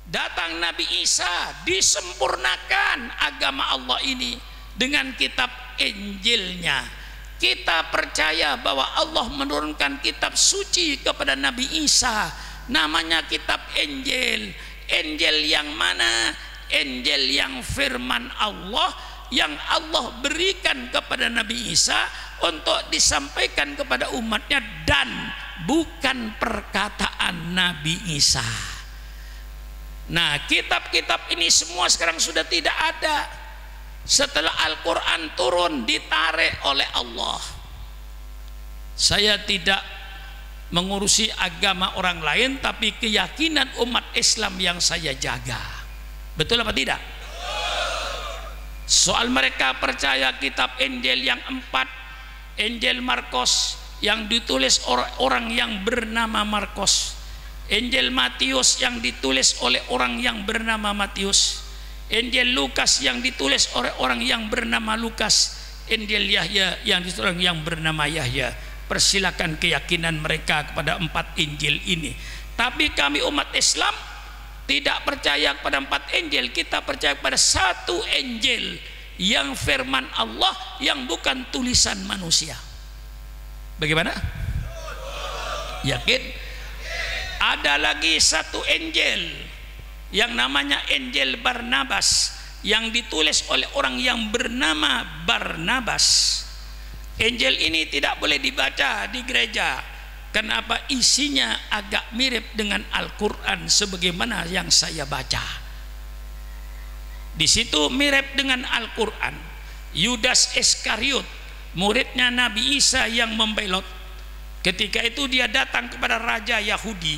Datang Nabi Isa, disempurnakan agama Allah ini dengan kitab Injilnya. Kita percaya bahwa Allah menurunkan kitab suci kepada Nabi Isa, namanya kitab Injil. Injil yang mana? Injil yang firman Allah, yang Allah berikan kepada Nabi Isa untuk disampaikan kepada umatnya, dan bukan perkataan Nabi Isa. Nah, kitab-kitab ini semua sekarang sudah tidak ada. Setelah Al-Quran turun, ditarik oleh Allah. Saya tidak mengurusi agama orang lain, tapi keyakinan umat Islam yang saya jaga. Betul apa tidak? Soal mereka percaya kitab Injil yang 4, Injil Markus yang ditulis orang yang bernama Markus, Injil Matius yang ditulis oleh orang yang bernama Matius, Injil Lukas yang ditulis oleh orang yang bernama Lukas, Injil Yahya yang ditulis orang yang bernama Yahya. Persilakan keyakinan mereka kepada 4 Injil ini. Tapi kami umat Islam tidak percaya kepada 4 Injil. Kita percaya pada satu Injil yang firman Allah, yang bukan tulisan manusia. Bagaimana? Yakin? Ada lagi satu Injil yang namanya Injil Barnabas, yang ditulis oleh orang yang bernama Barnabas. Injil ini tidak boleh dibaca di gereja. Kenapa? Isinya agak mirip dengan Al-Quran sebagaimana yang saya baca. Di situ mirip dengan Al-Quran. Yudas Iskariot, muridnya Nabi Isa yang membelot, ketika itu dia datang kepada raja Yahudi.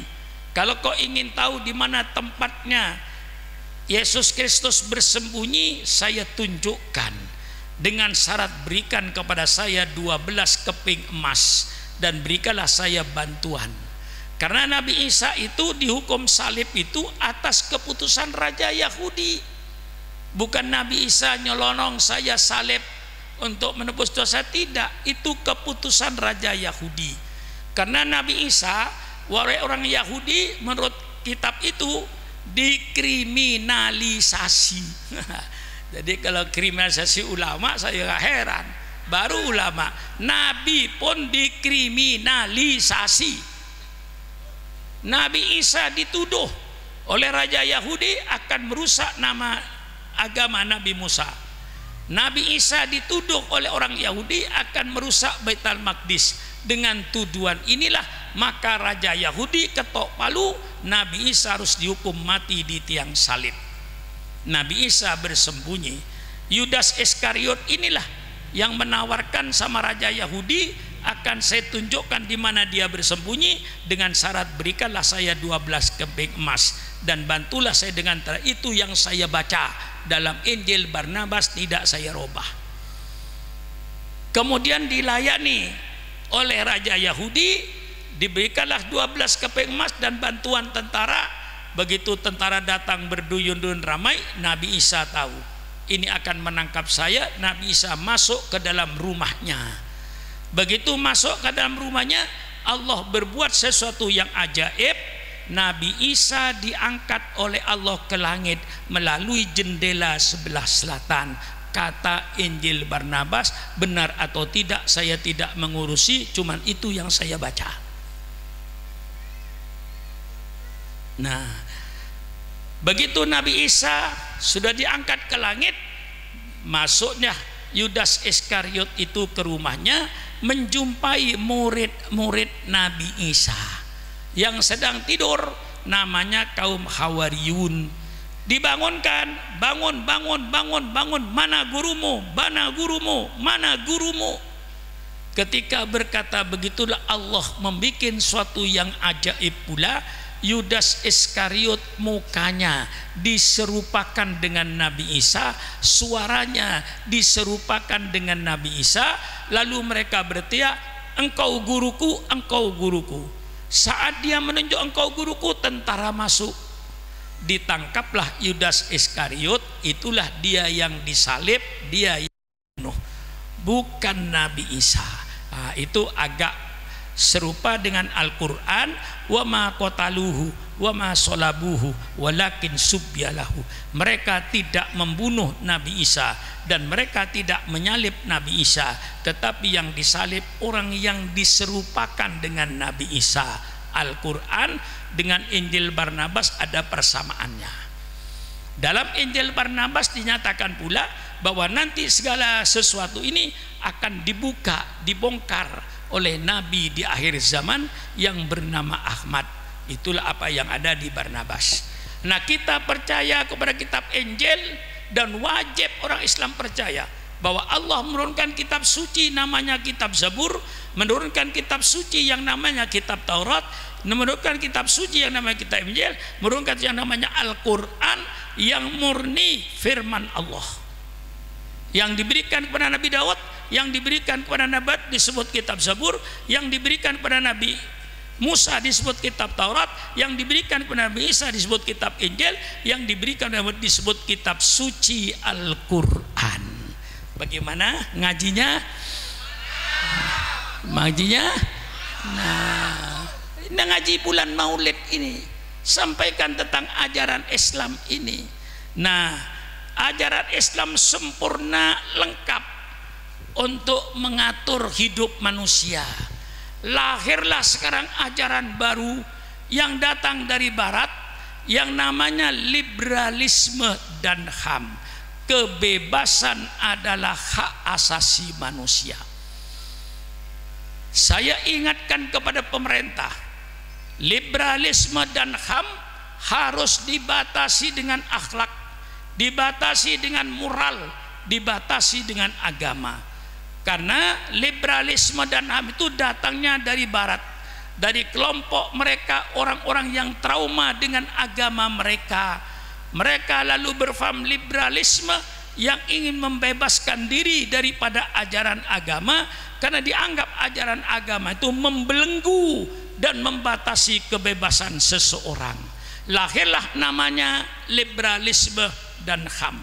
Kalau kau ingin tahu di mana tempatnya Yesus Kristus bersembunyi, saya tunjukkan. Dengan syarat berikan kepada saya 12 keping emas, dan berikanlah saya bantuan. Karena Nabi Isa itu dihukum salib itu atas keputusan raja Yahudi. Bukan Nabi Isa nyelonong, saya salib untuk menebus dosa. Tidak, itu keputusan raja Yahudi. Karena Nabi Isa, orang Yahudi menurut kitab itu dikriminalisasi. Jadi kalau kriminalisasi ulama, saya gak heran. Baru ulama, Nabi pun dikriminalisasi. Nabi Isa dituduh oleh raja Yahudi akan merusak nama agama Nabi Musa. Nabi Isa dituduh oleh orang Yahudi akan merusak Baitul Maqdis. Dengan tuduhan inilah maka raja Yahudi ketok palu, Nabi Isa harus dihukum mati di tiang salib. Nabi Isa bersembunyi. Yudas Iskariot inilah yang menawarkan sama raja Yahudi, akan saya tunjukkan di mana dia bersembunyi dengan syarat berikanlah saya 12 keping emas dan bantulah saya dengan itu yang saya baca dalam Injil Barnabas, tidak saya robah. Kemudian dilayani oleh raja Yahudi, diberikanlah 12 keping emas dan bantuan tentara. Begitu tentara datang berduyun-duyun ramai, Nabi Isa tahu ini akan menangkap saya. Nabi Isa masuk ke dalam rumahnya. Begitu masuk ke dalam rumahnya, Allah berbuat sesuatu yang ajaib. Nabi Isa diangkat oleh Allah ke langit melalui jendela sebelah selatan. Kata Injil Barnabas, benar atau tidak saya tidak mengurusi, cuman itu yang saya baca. Nah, begitu Nabi Isa sudah diangkat ke langit, masuknya Yudas Iskariot itu ke rumahnya, menjumpai murid-murid Nabi Isa yang sedang tidur, namanya kaum Hawariyun. Dibangunkan, bangun, bangun, bangun, bangun, mana gurumu, mana gurumu, mana gurumu. Ketika berkata begitulah Allah membuat suatu yang ajaib pula. Yudas Iskariot mukanya diserupakan dengan Nabi Isa, suaranya diserupakan dengan Nabi Isa. Lalu mereka berteriak, engkau guruku, engkau guruku. Saat dia menunjuk engkau guruku, tentara masuk. Ditangkaplah Yudas Iskariot, itulah dia yang disalib, dia yang bunuh, bukan Nabi Isa. Nah, itu agak serupa dengan Al-Quran, wa ma qataluhu wa ma salabuhu walakin subyalahu. Mereka tidak membunuh Nabi Isa dan mereka tidak menyalib Nabi Isa, tetapi yang disalib orang yang diserupakan dengan Nabi Isa. Al-Quran dengan Injil Barnabas ada persamaannya. Dalam Injil Barnabas dinyatakan pula bahwa nanti segala sesuatu ini akan dibongkar oleh Nabi di akhir zaman yang bernama Ahmad. Itulah apa yang ada di Barnabas. Nah, kita percaya kepada kitab Injil dan wajib orang Islam percaya bahwa Allah menurunkan kitab suci namanya kitab Zabur, menurunkan kitab suci yang namanya kitab Taurat, menurunkan kitab suci yang namanya kitab Injil, menurunkan yang namanya Al-Quran yang murni firman Allah, yang diberikan kepada Nabi Daud, yang diberikan kepada Nabi disebut kitab Zabur, yang diberikan kepada Nabi Musa disebut kitab Taurat, yang diberikan kepada Nabi Isa disebut kitab Injil, yang diberikan kepada Nabi disebut kitab suci Al-Quran. Bagaimana ngajinya? Ngajinya? Nah, ngaji bulan Maulid ini sampaikan tentang ajaran Islam ini. Nah, ajaran Islam sempurna, lengkap untuk mengatur hidup manusia. Lahirlah sekarang ajaran baru yang datang dari barat yang namanya liberalisme dan HAM. Kebebasan adalah hak asasi manusia. Saya ingatkan kepada pemerintah, liberalisme dan HAM harus dibatasi dengan akhlak, dibatasi dengan moral, dibatasi dengan agama. Karena liberalisme dan HAM itu datangnya dari barat, dari kelompok mereka, orang-orang yang trauma dengan agama mereka. Mereka lalu berfaham liberalisme yang ingin membebaskan diri daripada ajaran agama, karena dianggap ajaran agama itu membelenggu dan membatasi kebebasan seseorang. Lahirlah namanya liberalisme dan HAM.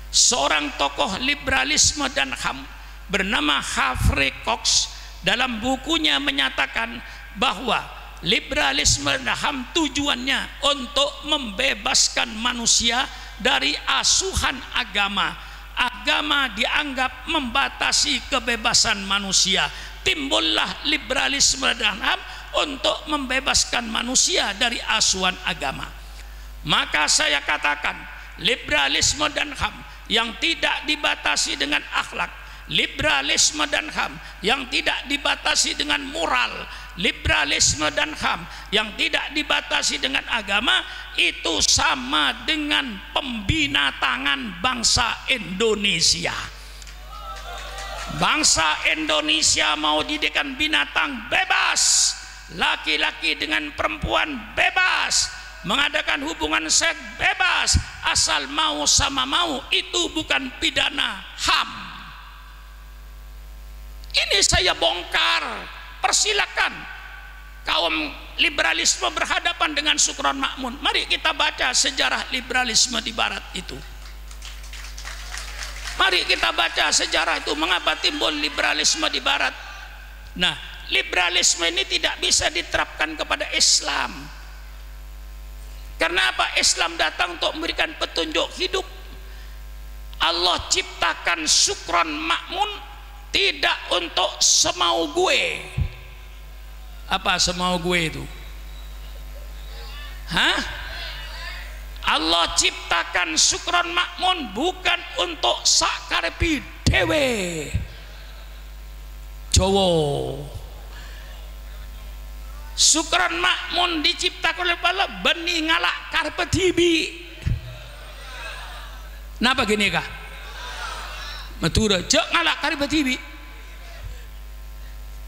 Seorang tokoh liberalisme dan HAM bernama Humphrey Cox dalam bukunya menyatakan bahwa liberalisme dan HAM tujuannya untuk membebaskan manusia dari asuhan agama. Agama dianggap membatasi kebebasan manusia. Timbullah liberalisme dan HAM untuk membebaskan manusia dari asuhan agama. Maka saya katakan, liberalisme dan HAM yang tidak dibatasi dengan akhlak, liberalisme dan HAM yang tidak dibatasi dengan moral, liberalisme dan HAM yang tidak dibatasi dengan agama, itu sama dengan pembinatangan bangsa Indonesia. Bangsa Indonesia mau dijadikan binatang bebas, laki-laki dengan perempuan bebas, mengadakan hubungan seks bebas, asal mau sama mau, itu bukan pidana HAM. Ini saya bongkar. Persilakan kaum liberalisme berhadapan dengan Sukron Makmun. Mari kita baca sejarah liberalisme di barat itu. Mari kita baca sejarah itu, mengapa timbul liberalisme di barat. Nah, liberalisme ini tidak bisa diterapkan kepada Islam. Karena apa? Islam datang untuk memberikan petunjuk hidup. Allah ciptakan Sukron Makmun tidak untuk semau gue. Apa semau gue itu? Hah? Allah ciptakan Sukron Makmun bukan untuk sakarepi dewe Jowo. Sukron Makmun diciptakan oleh Allah benih ngalak karpe tibi. Napa gini kah? Matura jek ngalak karpe tibi.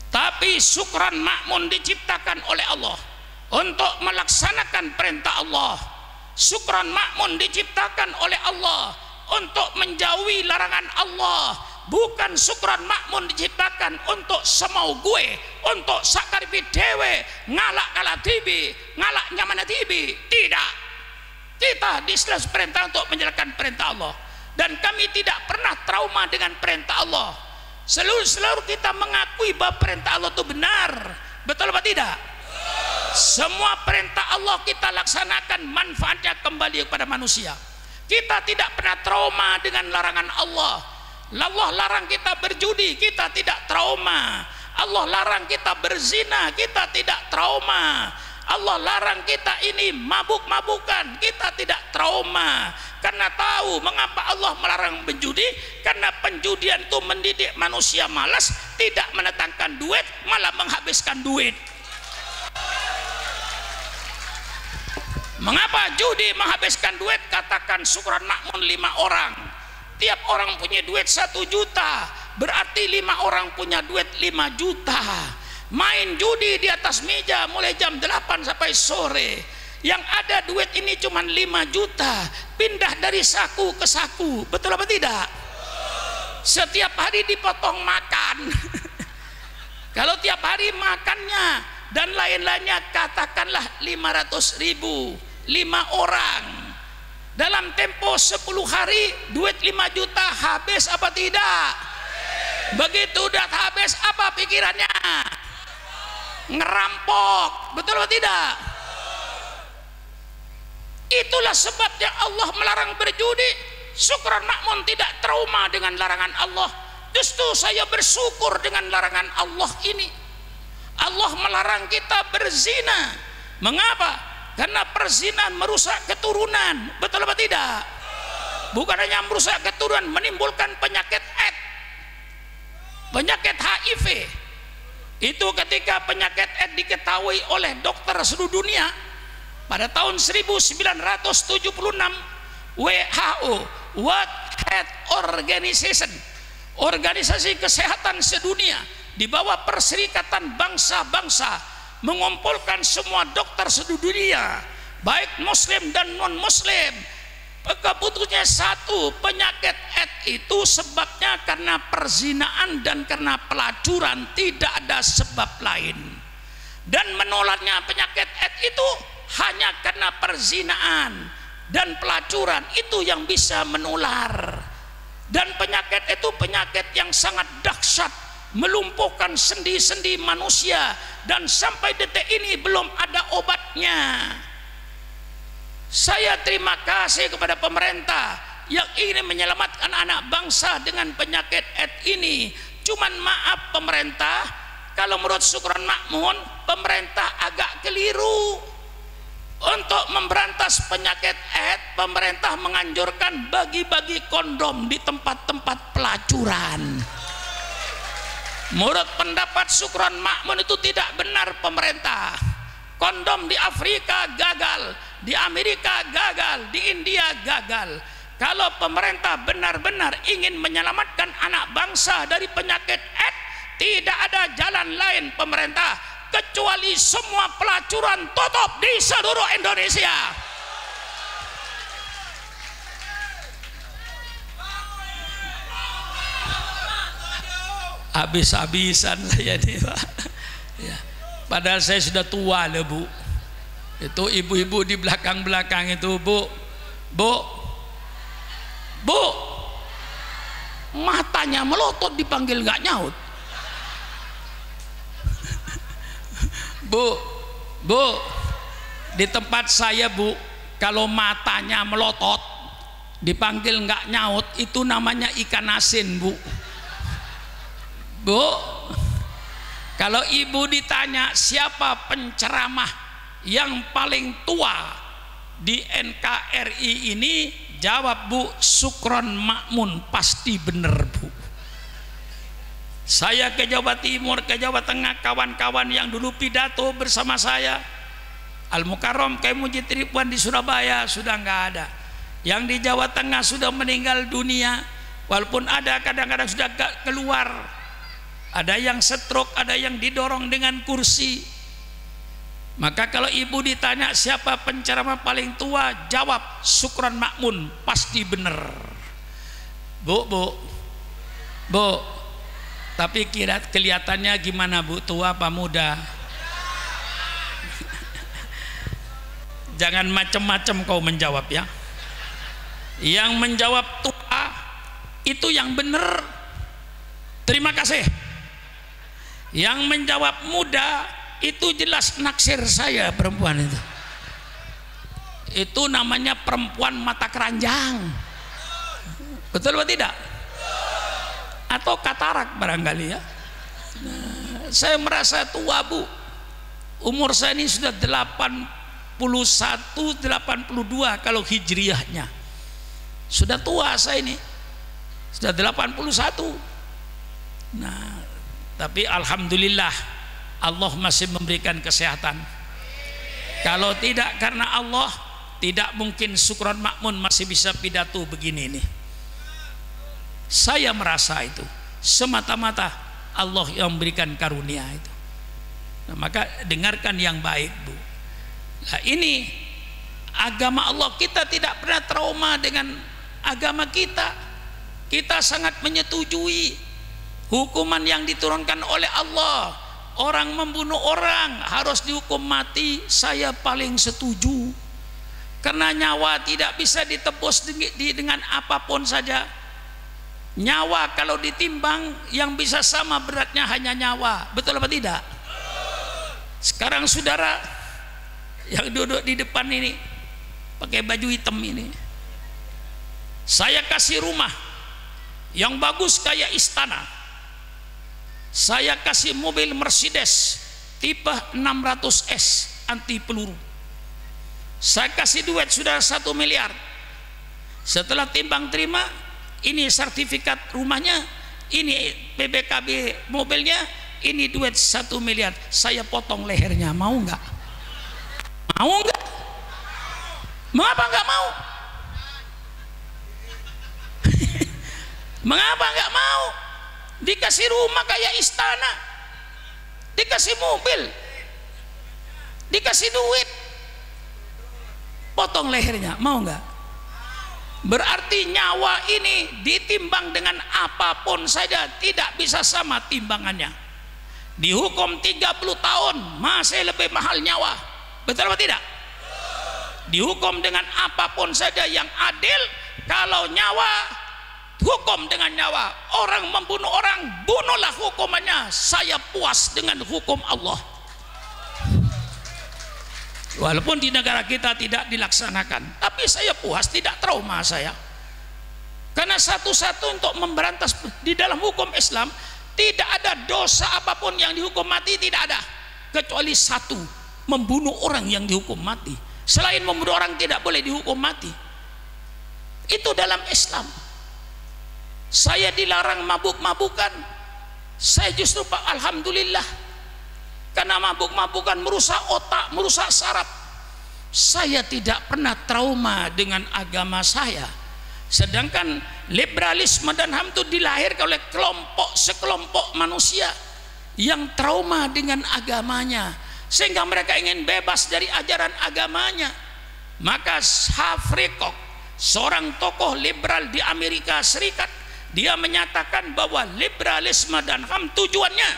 Tapi Sukron Makmun diciptakan oleh Allah untuk melaksanakan perintah Allah. Sukron Makmun diciptakan oleh Allah untuk menjauhi larangan Allah. Bukan Sukron Makmun diciptakan untuk semau gue, untuk sakaripi dewe, ngalak kalah tibi, ngalak nyamana tibi. Tidak. Kita diselas perintah untuk menjalankan perintah Allah, dan kami tidak pernah trauma dengan perintah Allah. Seluruh kita mengakui bahwa perintah Allah itu benar, Betul apa tidak? Semua perintah Allah kita laksanakan, manfaatnya kembali kepada manusia. Kita tidak pernah trauma dengan larangan Allah. Allah larang kita berjudi, kita tidak trauma. Allah larang kita berzina, kita tidak trauma. Allah larang kita ini mabuk-mabukan, kita tidak trauma. Karena tahu mengapa Allah melarang penjudi, karena penjudian itu mendidik manusia malas, tidak mendatangkan duit, malah menghabiskan duit. Mengapa judi menghabiskan duit? Katakan syukuran makmun 5 orang, tiap orang punya duit 1 juta, berarti 5 orang punya duit 5 juta. Main judi di atas meja mulai jam 8 sampai sore, yang ada duit ini cuma 5 juta, pindah dari saku ke saku. Betul apa tidak? Setiap hari dipotong makan. Kalau tiap hari makannya dan lain-lainnya, katakanlah 500.000, 5 orang dalam tempo 10 hari, duit 5 juta habis apa tidak? Begitu udah habis, apa pikirannya? Ngerampok. Betul atau tidak? Itulah sebabnya Allah melarang berjudi. Syukran makmun tidak trauma dengan larangan Allah. Justru saya bersyukur dengan larangan Allah ini. Allah melarang kita berzina. Mengapa? Karena perzinahan merusak keturunan. Betul apa tidak? Bukan hanya merusak keturunan, menimbulkan penyakit AIDS, penyakit HIV. Itu ketika penyakit AIDS diketahui oleh dokter seluruh dunia pada tahun 1976, WHO, World Health Organization, organisasi kesehatan sedunia di bawah Perserikatan Bangsa-Bangsa, mengumpulkan semua dokter seluruh dunia, baik muslim dan non muslim. Keputusannya satu, penyakit AIDS itu sebabnya karena perzinaan dan karena pelacuran, tidak ada sebab lain. Dan menularnya penyakit AIDS itu hanya karena perzinaan dan pelacuran, itu yang bisa menular. Dan penyakit itu penyakit yang sangat dahsyat, melumpuhkan sendi-sendi manusia, dan sampai detik ini belum ada obatnya. Saya terima kasih kepada pemerintah yang ingin menyelamatkan anak bangsa dengan penyakit AIDS ini. Cuman maaf pemerintah, kalau menurut syukran makmun, pemerintah agak keliru. Untuk memberantas penyakit AIDS, pemerintah menganjurkan bagi-bagi kondom di tempat-tempat pelacuran. Menurut pendapat syukran makmun itu tidak benar pemerintah. Kondom di Afrika gagal, di Amerika gagal, di India gagal. Kalau pemerintah benar-benar ingin menyelamatkan anak bangsa dari penyakit AIDS, tidak ada jalan lain pemerintah kecuali semua pelacuran tutup di seluruh Indonesia. Habis-habisan saya nih Pak. Ya. Padahal saya sudah tua loh Bu. Itu ibu-ibu di belakang-belakang itu, Bu, matanya melotot dipanggil nggak nyaut. Bu, di tempat saya Bu, kalau matanya melotot dipanggil nggak nyaut, itu namanya ikan asin Bu. Kalau ibu ditanya siapa penceramah yang paling tua di NKRI ini, jawab Bu, Syukron Makmun, pasti bener Bu. Saya ke Jawa Timur, ke Jawa Tengah, kawan-kawan yang dulu pidato bersama saya, Al-Mukarram Kiai Mujid Ridwan di Surabaya sudah nggak ada, yang di Jawa Tengah sudah meninggal dunia, walaupun ada kadang-kadang sudah gak keluar, ada yang stroke, ada yang didorong dengan kursi. Maka kalau ibu ditanya siapa penceramah paling tua, jawab Syukron Makmun, pasti bener Bu. Tapi kelihatannya gimana Bu, tua apa muda? Jangan macam-macam kau menjawab ya. Yang menjawab tua itu yang benar, terima kasih. Yang menjawab muda itu jelas naksir saya perempuan itu. Itu namanya perempuan mata keranjang. Betul atau tidak? Atau katarak barangkali ya. Nah, saya merasa tua, Bu. Umur saya ini sudah 81, 82 kalau hijriahnya. Sudah tua saya ini. Sudah 81. Nah, tapi alhamdulillah Allah masih memberikan kesehatan. Kalau tidak karena Allah, tidak mungkin Sukron Makmun masih bisa pidato begini nih. Saya merasa itu semata-mata Allah yang memberikan karunia itu. Nah, maka dengarkan yang baik, Bu. Nah, ini agama Allah, kita tidak pernah trauma dengan agama kita. Kita sangat menyetujui hukuman yang diturunkan oleh Allah. Orang membunuh orang harus dihukum mati, saya paling setuju. Karena nyawa tidak bisa ditebus dengan apapun saja. Nyawa kalau ditimbang, yang bisa sama beratnya hanya nyawa. Betul apa tidak? Sekarang saudara yang duduk di depan ini pakai baju hitam ini, saya kasih rumah yang bagus kayak istana, saya kasih mobil Mercedes tipe 600S anti peluru, saya kasih duit sudah 1 miliar. Setelah timbang terima, ini sertifikat rumahnya, ini PBKB mobilnya, ini duit 1 miliar, saya potong lehernya, mau nggak? Mau nggak? Mengapa nggak mau? Mengapa nggak mau? Dikasih rumah kayak istana, dikasih mobil, dikasih duit, potong lehernya, mau nggak? Berarti nyawa ini ditimbang dengan apapun saja tidak bisa sama timbangannya. Dihukum 30 tahun masih lebih mahal nyawa. Betul atau tidak? Dihukum dengan apapun saja yang adil. Kalau nyawa, hukum dengan nyawa. Orang membunuh orang, bunuhlah hukumannya. Saya puas dengan hukum Allah. Walaupun di negara kita tidak dilaksanakan, tapi saya puas, tidak trauma saya. Karena satu-satu untuk memberantas di dalam hukum Islam, tidak ada dosa apapun yang dihukum mati, tidak ada. Kecuali satu, membunuh orang yang dihukum mati. Selain membunuh orang tidak boleh dihukum mati. Itu dalam Islam. Saya dilarang mabuk-mabukan. Saya justru Pak alhamdulillah, karena mabuk-mabukan merusak otak, merusak saraf. Saya tidak pernah trauma dengan agama saya. Sedangkan liberalisme dan HAM itu dilahirkan oleh sekelompok manusia yang trauma dengan agamanya, sehingga mereka ingin bebas dari ajaran agamanya. Maka Humphrey Cox, seorang tokoh liberal di Amerika Serikat, dia menyatakan bahwa liberalisme dan HAM tujuannya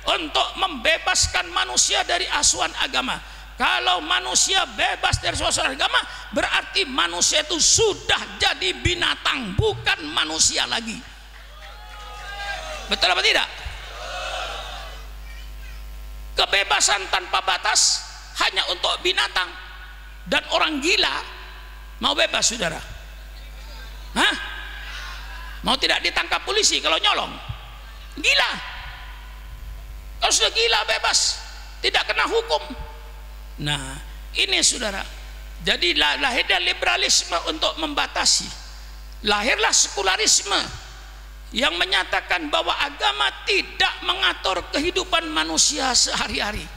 untuk membebaskan manusia dari asuhan agama. Kalau manusia bebas dari asuhan agama, berarti manusia itu sudah jadi binatang, bukan manusia lagi. Betul apa tidak? Kebebasan tanpa batas hanya untuk binatang dan orang gila. Mau bebas saudara? Hah? Mau tidak ditangkap polisi kalau nyolong? Gila. Kalau sudah gila bebas, tidak kena hukum. Nah, ini saudara. Jadi lahirlah liberalisme untuk membatasi. Lahirlah sekularisme yang menyatakan bahwa agama tidak mengatur kehidupan manusia sehari-hari.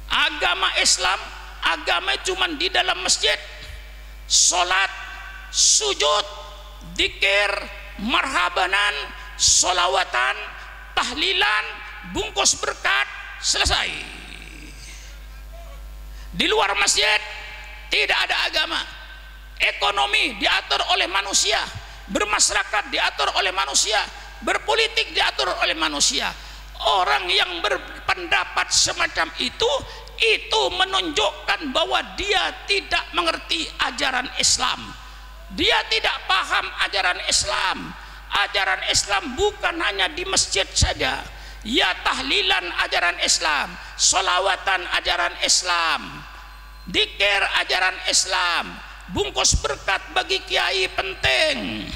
Agama Islam, agama cuma di dalam masjid, sholat, sujud, dzikir, marhabanan, sholawatan, tahlilan, bungkus berkat, selesai. Di luar masjid tidak ada agama. Ekonomi diatur oleh manusia, bermasyarakat diatur oleh manusia, berpolitik diatur oleh manusia. Orang yang berpendapat semacam itu menunjukkan bahwa dia tidak mengerti ajaran Islam. Dia tidak paham ajaran Islam. Ajaran Islam bukan hanya di masjid saja. ya tahlilan ajaran Islam, solawatan ajaran Islam, dikir ajaran Islam, bungkus berkat bagi kiai penting.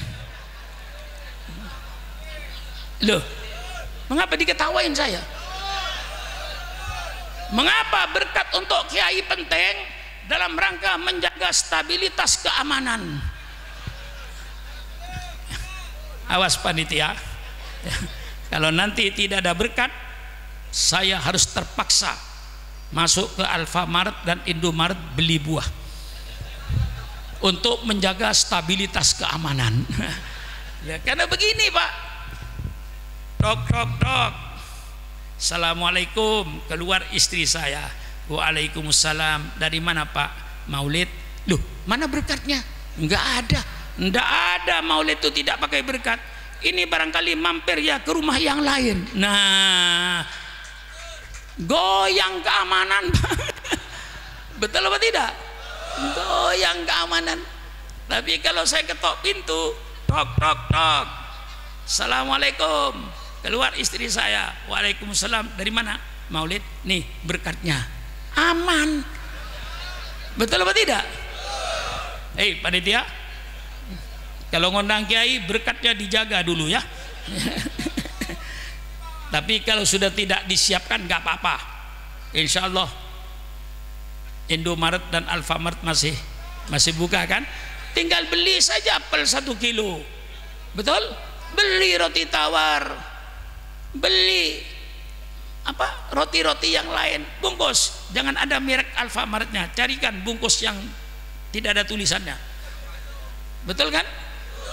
Loh, mengapa diketawain saya? Mengapa berkat untuk kiai penting? Dalam rangka menjaga stabilitas keamanan. Awas panitia, kalau nanti tidak ada berkat, saya harus terpaksa masuk ke Alfamart dan Indomaret beli buah untuk menjaga stabilitas keamanan. Ya, karena begini Pak, dok, assalamualaikum, keluar istri saya, waalaikumsalam, dari mana Pak? Maulid. Loh, mana berkatnya? Enggak ada maulid itu tidak pakai berkat. Ini barangkali mampir ya ke rumah yang lain. Nah, goyang keamanan. Betul apa tidak? Goyang keamanan. Tapi kalau saya ketok pintu, tok, assalamualaikum, keluar istri saya, waalaikumsalam, dari mana? Maulid. Nih berkatnya, aman. Betul apa tidak? Panitia, kalau ngundang kiai berkatnya dijaga dulu ya. Tapi kalau sudah tidak disiapkan nggak apa-apa. Insya Allah Indomaret dan Alfamart masih buka kan? Tinggal beli saja apel 1 kilo. Betul? Beli roti tawar, beli apa, roti-roti yang lain, bungkus. Jangan ada merek Alfamartnya, carikan bungkus yang tidak ada tulisannya. Betul kan?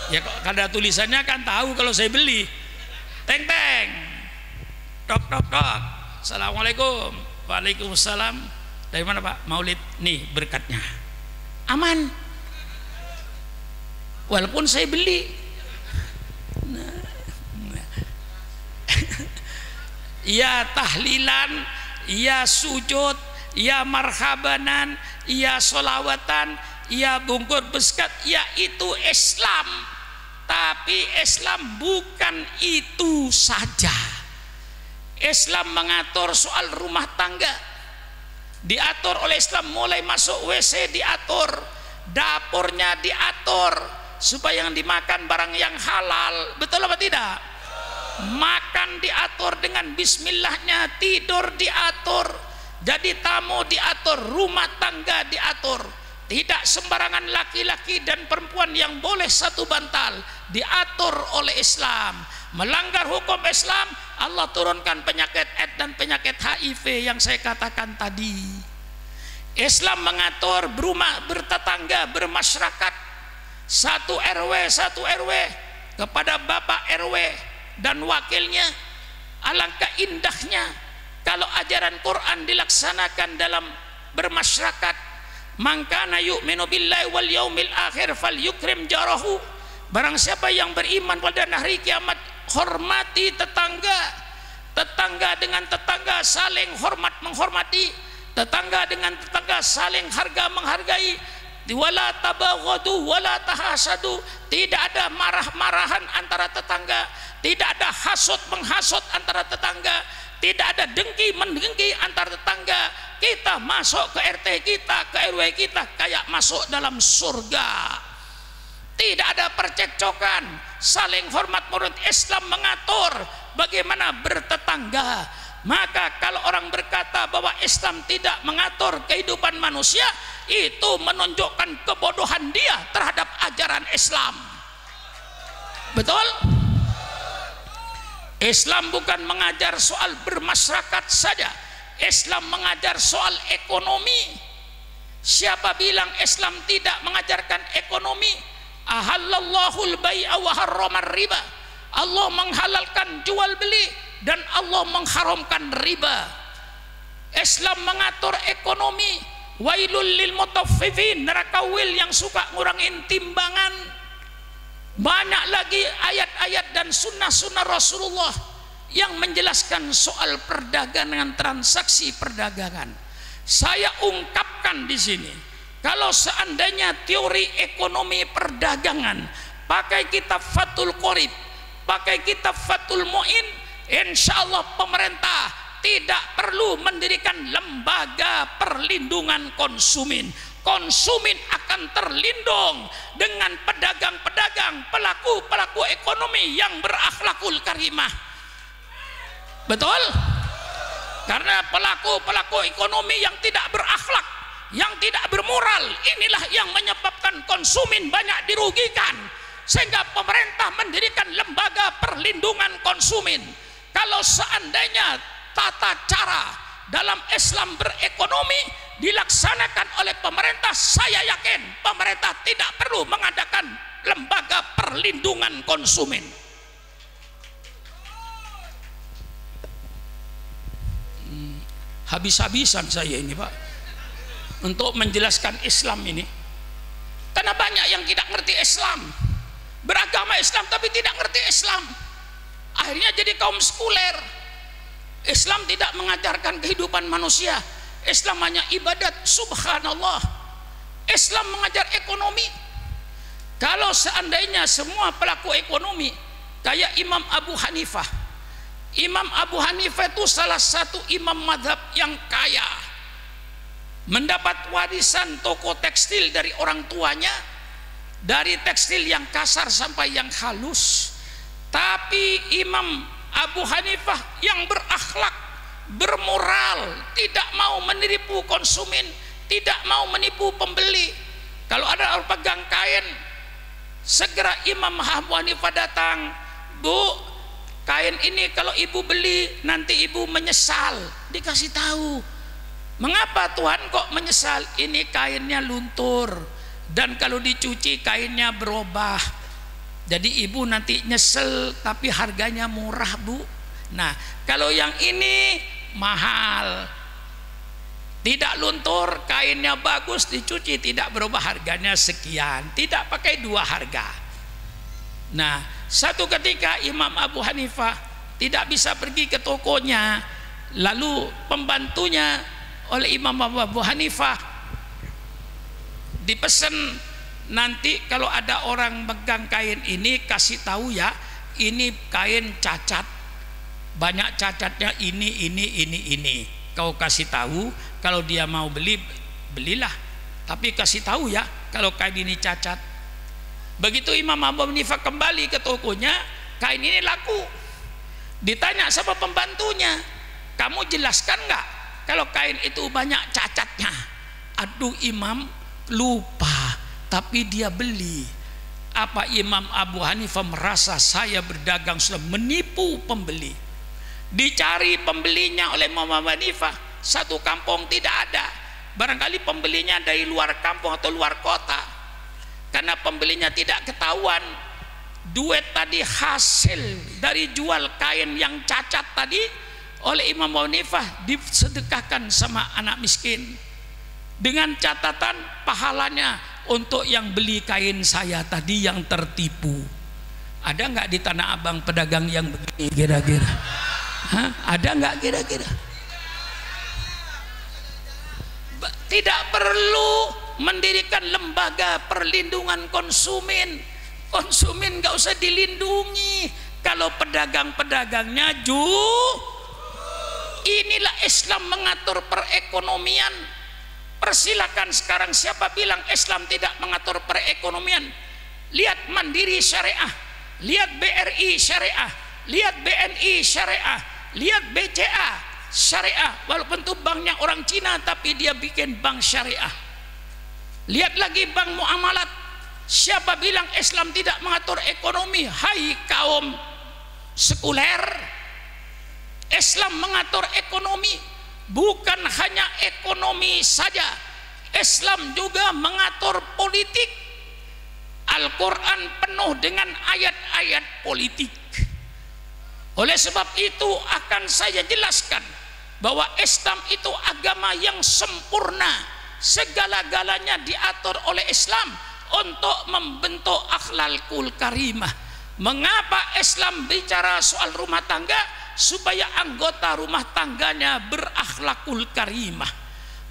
Ya kalau ada tulisannya kan tahu kalau saya beli. Teng, tok, assalamualaikum, waalaikumsalam, dari mana Pak? Maulid. Nih berkatnya, aman walaupun saya beli. Ya tahlilan, ya sujud, ya marhabanan, ya solawatan, ya bungkur beskat, ya itu Islam. Tapi Islam bukan itu saja. Islam mengatur soal rumah tangga, diatur oleh Islam. Mulai masuk WC diatur, dapurnya diatur, supaya yang dimakan barang yang halal. Betul apa tidak? Makan diatur dengan bismillahnya, tidur diatur, jadi tamu diatur, rumah tangga diatur. Tidak sembarangan laki-laki dan perempuan yang boleh satu bantal, diatur oleh Islam. Melanggar hukum Islam, Allah turunkan penyakit AIDS dan penyakit HIV yang saya katakan tadi. Islam mengatur berumah, bertetangga, bermasyarakat, satu RW kepada Bapak RW dan wakilnya. Alangkah indahnya kalau ajaran Quran dilaksanakan dalam bermasyarakat. Mangkana yu'minu billahi wal yaumil akhir falyukrim jarahu. Barang siapa yang beriman pada hari kiamat, hormati tetangga. Tetangga dengan tetangga saling hormat menghormati, tetangga dengan tetangga saling harga menghargai. Wala tabaghadu wala tahasadu. Tidak ada marah-marahan antara tetangga, tidak ada hasud menghasut antara tetangga, tidak ada dengki mendengki antar tetangga. Kita masuk ke RT kita, ke RW kita kayak masuk dalam surga. Tidak ada percekcokan, saling hormat menurut Islam mengatur bagaimana bertetangga. Maka kalau orang berkata bahwa Islam tidak mengatur kehidupan manusia, itu menunjukkan kebodohan dia terhadap ajaran Islam. Betul? Islam bukan mengajar soal bermasyarakat saja. Islam mengajar soal ekonomi. Siapa bilang Islam tidak mengajarkan ekonomi? Ahallallahul bai'a wa harramar riba. Allah menghalalkan jual beli dan Allah mengharamkan riba. Islam mengatur ekonomi. Wailul lil mutaffifin, neraka wil yang suka ngurangin timbangan. Banyak lagi ayat-ayat dan sunnah-sunnah Rasulullah yang menjelaskan soal perdagangan, transaksi perdagangan. Saya ungkapkan di sini, kalau seandainya teori ekonomi perdagangan pakai kitab Fathul Qorib, pakai kitab Fathul Mu'in, insya Allah pemerintah tidak perlu mendirikan lembaga perlindungan konsumen. Konsumen akan terlindung dengan pedagang-pedagang, pelaku-pelaku ekonomi yang berakhlakul karimah. Betul? Karena pelaku-pelaku ekonomi yang tidak berakhlak, yang tidak bermoral, inilah yang menyebabkan konsumen banyak dirugikan. Sehingga pemerintah mendirikan lembaga perlindungan konsumen. Kalau seandainya tata cara dalam Islam berekonomi dilaksanakan oleh pemerintah, saya yakin pemerintah tidak perlu mengadakan lembaga perlindungan konsumen. Habis-habisan saya ini Pak untuk menjelaskan Islam ini, karena banyak yang tidak ngerti Islam, beragama Islam tapi tidak ngerti Islam, akhirnya jadi kaum sekuler. Islam tidak mengajarkan kehidupan manusia, Islam hanya ibadat. Subhanallah, Islam mengajar ekonomi. Kalau seandainya semua pelaku ekonomi kayak Imam Abu Hanifah, Imam Abu Hanifah itu salah satu imam madhab yang kaya, mendapat warisan toko tekstil dari orang tuanya, dari tekstil yang kasar sampai yang halus. Tapi Imam Abu Hanifah yang berakhlak, bermoral, tidak mau menipu konsumen, tidak mau menipu pembeli. Kalau ada orang pegang kain, segera Imam Abu Hanifah datang, Bu, kain ini kalau ibu beli nanti ibu menyesal. Dikasih tahu, mengapa Tuhan kok menyesal? Ini kainnya luntur dan kalau dicuci kainnya berubah. Jadi ibu nanti nyesel, tapi harganya murah Bu. Nah kalau yang ini mahal, tidak luntur, kainnya bagus, dicuci tidak berubah, harganya sekian, tidak pakai dua harga. Nah satu ketika Imam Abu Hanifah tidak bisa pergi ke tokonya, lalu pembantunya oleh Imam Abu Hanifah dipesan, nanti kalau ada orang megang kain ini kasih tahu ya, ini kain cacat, banyak cacatnya, ini. Kau kasih tahu, kalau dia mau beli, belilah, tapi kasih tahu ya kalau kain ini cacat. Begitu Imam Abu Hanifah kembali ke tokonya, kain ini laku. Ditanya sama pembantunya, kamu jelaskan nggak kalau kain itu banyak cacatnya? Aduh Imam, lupa, tapi dia beli. Apa Imam Abu Hanifah merasa saya berdagang sudah menipu pembeli? Dicari pembelinya oleh Imam Abu Hanifah, satu kampung tidak ada. Barangkali pembelinya dari luar kampung atau luar kota. Karena pembelinya tidak ketahuan, duit tadi hasil dari jual kain yang cacat tadi oleh Imam Abu Hanifah disedekahkan sama anak miskin, dengan catatan pahalanya untuk yang beli kain saya tadi yang tertipu. Ada nggak di Tanah Abang pedagang yang begini kira-kira? Ada nggak kira-kira? Tidak perlu mendirikan lembaga perlindungan konsumen. Konsumen nggak usah dilindungi kalau pedagang-pedagangnya inilah Islam mengatur perekonomian. Persilakan sekarang, siapa bilang Islam tidak mengatur perekonomian? Lihat Mandiri Syariah, lihat BRI Syariah, lihat BNI Syariah, lihat BCA Syariah, walaupun itu banknya orang Cina tapi dia bikin bank syariah. Lihat lagi bank muamalat. Siapa bilang Islam tidak mengatur ekonomi? Hai kaum sekuler, Islam mengatur ekonomi. Bukan hanya ekonomi saja, Islam juga mengatur politik. Al-Quran penuh dengan ayat-ayat politik. Oleh sebab itu akan saya jelaskan bahwa Islam itu agama yang sempurna, segala-galanya diatur oleh Islam untuk membentuk akhlakul karimah. Mengapa Islam bicara soal rumah tangga? Supaya anggota rumah tangganya berakhlakul karimah.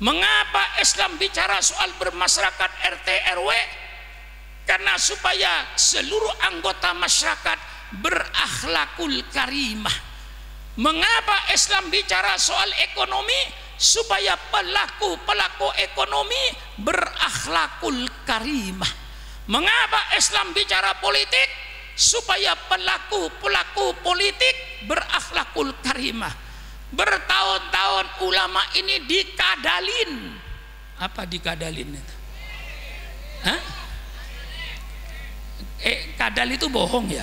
Mengapa Islam bicara soal bermasyarakat RT RW? Karena supaya seluruh anggota masyarakat berakhlakul karimah. Mengapa Islam bicara soal ekonomi? Supaya pelaku ekonomi berakhlakul karimah. Mengapa Islam bicara politik? Supaya pelaku politik berakhlakul karimah. Bertahun-tahun ulama ini dikadalin. Apa dikadalin itu? Hah? Kadal itu bohong ya?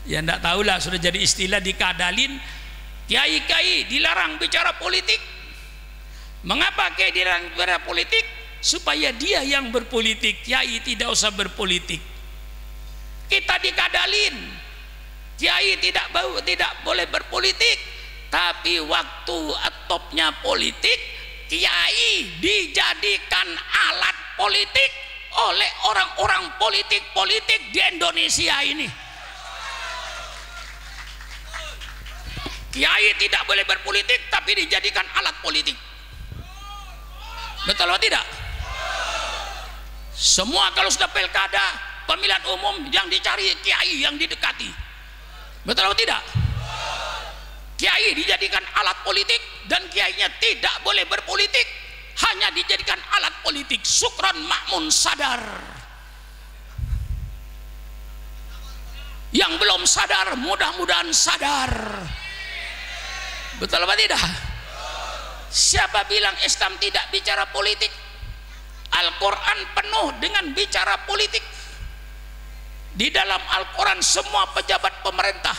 Ya enggak tahulah, sudah jadi istilah dikadalin. Kiai-kiai dilarang bicara politik. Mengapa kiai dilarang bicara politik? Supaya dia yang berpolitik, kiai tidak usah berpolitik. Kita dikadalin, kiai tidak boleh berpolitik. Tapi waktu topnya politik, kiai dijadikan alat politik oleh orang-orang politik di Indonesia ini. Kiai tidak boleh berpolitik tapi dijadikan alat politik. Betul atau tidak? Semua kalau sudah pilkada, pemilihan umum, yang dicari kiai yang didekati. Betul atau tidak? Kiai dijadikan alat politik dan kiainya tidak boleh berpolitik, hanya dijadikan alat politik. Syukran makmun sadar. Yang belum sadar mudah-mudahan sadar. Betul apa tidak? Siapa bilang Islam tidak bicara politik? Al-Quran penuh dengan bicara politik. Di dalam Al-Quran semua pejabat pemerintah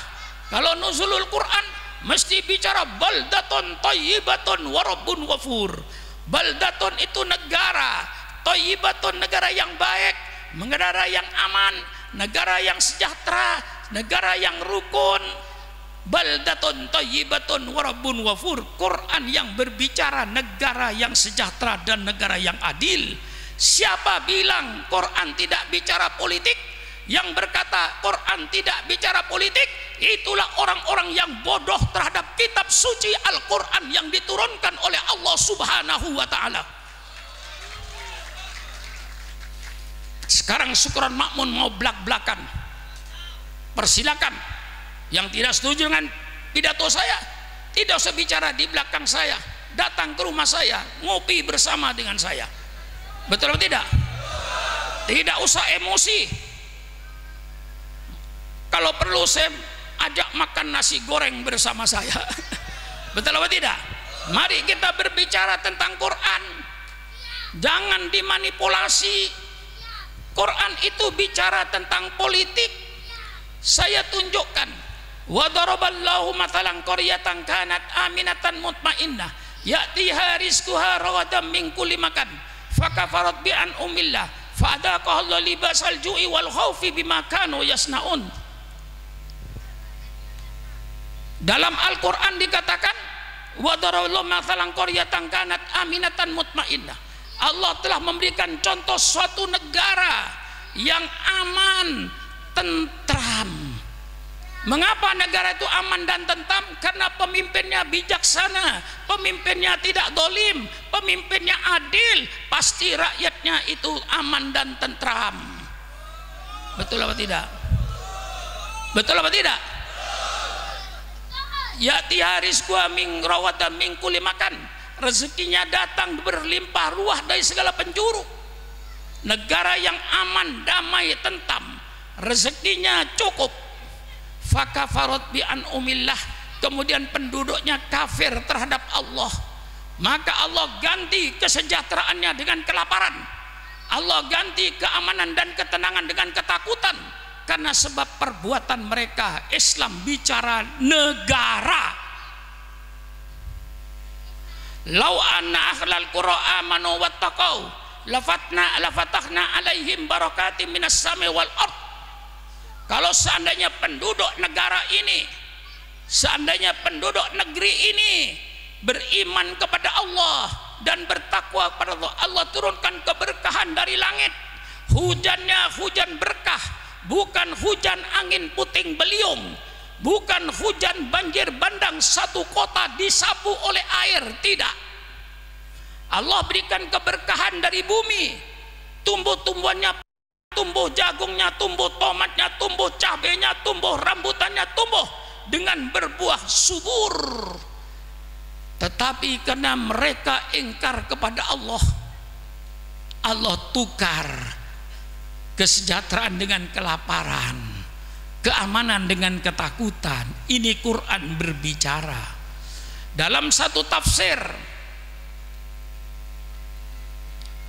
kalau nuzulul Quran mesti bicara baldatun thayyibatun wa rabbun ghafur. Baldatun itu negara, thayyibatun negara yang baik, negara yang aman, negara yang sejahtera, negara yang rukun. Baldatun thayyibatun wa rabbun ghafur. Quran yang berbicara negara yang sejahtera dan negara yang adil. Siapa bilang Quran tidak bicara politik? Yang berkata Quran tidak bicara politik, itulah orang-orang yang bodoh terhadap kitab suci Al-Quran yang diturunkan oleh Allah Subhanahu wa ta'ala. Sekarang syukuran makmun mau belak-belakan, persilakan. Yang tidak setuju dengan pidato saya, tidak usah bicara di belakang saya, datang ke rumah saya, ngopi bersama dengan saya. Betul atau tidak? Tidak usah emosi. Kalau perlu saya ajak makan nasi goreng bersama saya. Betul atau tidak? Mari kita berbicara tentang Quran, jangan dimanipulasi. Quran itu bicara tentang politik. Saya tunjukkan, wa daraballahu mathalan qaryatan kanat aminatan mutmainnah ya'tiha rizquha ragadan min kulli makan fakafarat bi an umillah fa'adaqaha Allah libasal ju'i wal khaufi bima kanu yasnaun. Dalam Al-Quran dikatakan wa daraballahu mathalan qaryatan kanat aminatan mutmainnah. Allah telah memberikan contoh suatu negara yang aman, tentram. Mengapa negara itu aman dan tentram? Karena pemimpinnya bijaksana, pemimpinnya tidak dolim, pemimpinnya adil, pasti rakyatnya itu aman dan tentram. Betul apa tidak? Betul apa tidak? Ya'ti rizquha min rawadan min kulli makan. Rezekinya datang berlimpah ruah dari segala penjuru. Negara yang aman, damai, tentram, rezekinya cukup. Fakafarat bi an umillah, kemudian penduduknya kafir terhadap Allah, maka Allah ganti kesejahteraannya dengan kelaparan. Allah ganti keamanan dan ketenangan dengan ketakutan, karena sebab perbuatan mereka. Islam bicara negara. Lau anna ahlal qura amanu wattaqau lafatahna alaihim barakatim minas sami wal ard. Kalau seandainya penduduk negara ini, seandainya penduduk negeri ini beriman kepada Allah dan bertakwa kepada Allah, Allah turunkan keberkahan dari langit. Hujannya hujan berkah, bukan hujan angin puting beliung, bukan hujan banjir bandang satu kota disapu oleh air, tidak. Allah berikan keberkahan dari bumi, tumbuh-tumbuhannya tumbuh, jagungnya tumbuh, tomatnya tumbuh, cabenya tumbuh, rambutannya tumbuh dengan berbuah subur. Tetapi karena mereka ingkar kepada Allah, Allah tukar kesejahteraan dengan kelaparan, keamanan dengan ketakutan. Ini Quran berbicara. Dalam satu tafsir,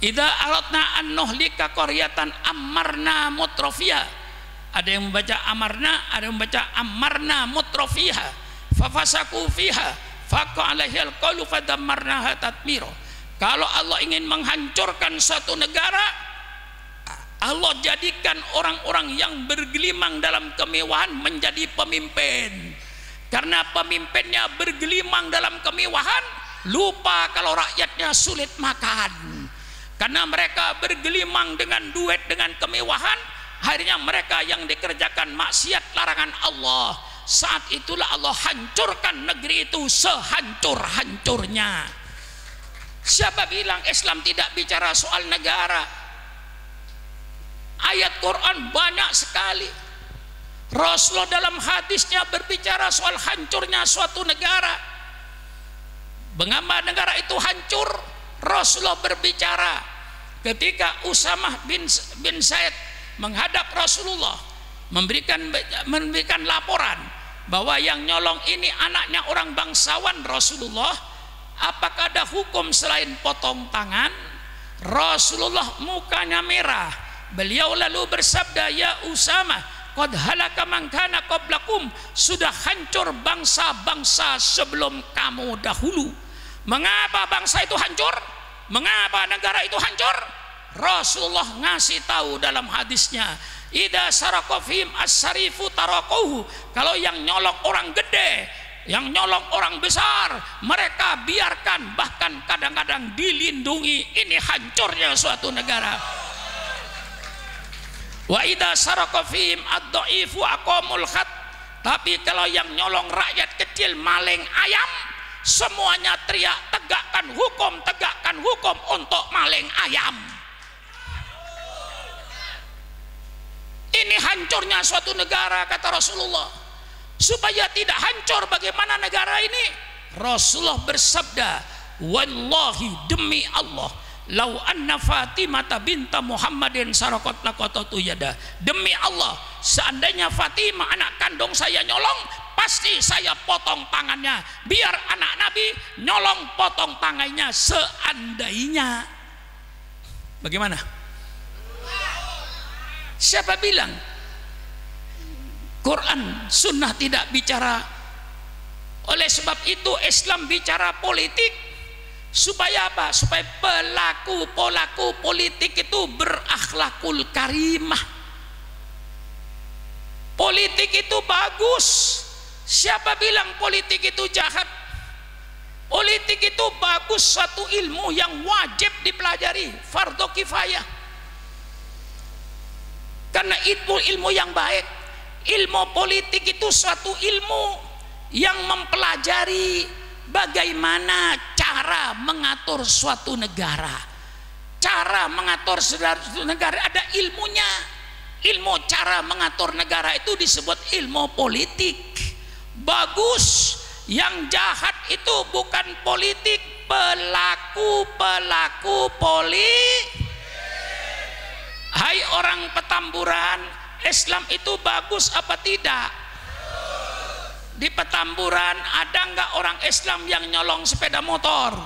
idza aradna an nuhlika qaryatan amarna mutrafiha. Ada yang membaca amarna, ada yang membaca amarna mutrafiha. Fafasaku fiha, faqa alaihal qalu fadammarnaha tatmira. Kalau Allah ingin menghancurkan suatu negara, Allah jadikan orang-orang yang bergelimang dalam kemewahan menjadi pemimpin. Karena pemimpinnya bergelimang dalam kemewahan, lupa kalau rakyatnya sulit makan. Karena mereka bergelimang dengan duit, dengan kemewahan, akhirnya mereka yang dikerjakan maksiat larangan Allah. Saat itulah Allah hancurkan negeri itu sehancur-hancurnya. Siapa bilang Islam tidak bicara soal negara? Ayat Quran banyak sekali. Rasulullah dalam hadisnya berbicara soal hancurnya suatu negara. Mengapa negara itu hancur? Rasulullah berbicara ketika Usamah bin Zaid menghadap Rasulullah, memberikan laporan bahwa yang nyolong ini anaknya orang bangsawan. Rasulullah, apakah ada hukum selain potong tangan? Rasulullah mukanya merah. Beliau lalu bersabda, ya Usamah, qad halaka man kana qablakum, sudah hancur bangsa-bangsa sebelum kamu dahulu. Mengapa bangsa itu hancur? Mengapa negara itu hancur? Rasulullah ngasih tahu dalam hadisnya, idza saraka fihim as-sarifu tarakuhu. Kalau yang nyolong orang gede, yang nyolong orang besar, mereka biarkan, bahkan kadang-kadang dilindungi. Ini hancurnya suatu negara. Wa idza saraka fihim ad-dhaifu aqamul khat. Tapi kalau yang nyolong rakyat kecil, maling ayam, semuanya teriak, tegakkan hukum untuk maling ayam. Ini hancurnya suatu negara, kata Rasulullah. Supaya tidak hancur, bagaimana negara ini? Rasulullah bersabda, wallahi, demi Allah, lau anna Fatimah binta Muhammadin sarakot laqatatu yada. Demi Allah, seandainya Fatimah anak kandung saya nyolong, pasti saya potong tangannya. Biar anak Nabi nyolong, potong tangannya seandainya. Bagaimana? Siapa bilang Quran sunnah tidak bicara? Oleh sebab itu Islam bicara politik. Supaya apa? Supaya pelaku politik itu berakhlakul karimah. Politik itu bagus. Siapa bilang politik itu jahat? Politik itu bagus, suatu ilmu yang wajib dipelajari, fardhu kifayah. Karena itu ilmu yang baik. Ilmu politik itu suatu ilmu yang mempelajari bagaimana cara mengatur suatu negara. Cara mengatur suatu negara ada ilmunya. Ilmu cara mengatur negara itu disebut ilmu politik. Bagus. Yang jahat itu bukan politik, pelaku politik. Hai orang Petamburan, Islam itu bagus apa tidak? Di Petamburan ada nggak orang Islam yang nyolong sepeda motor?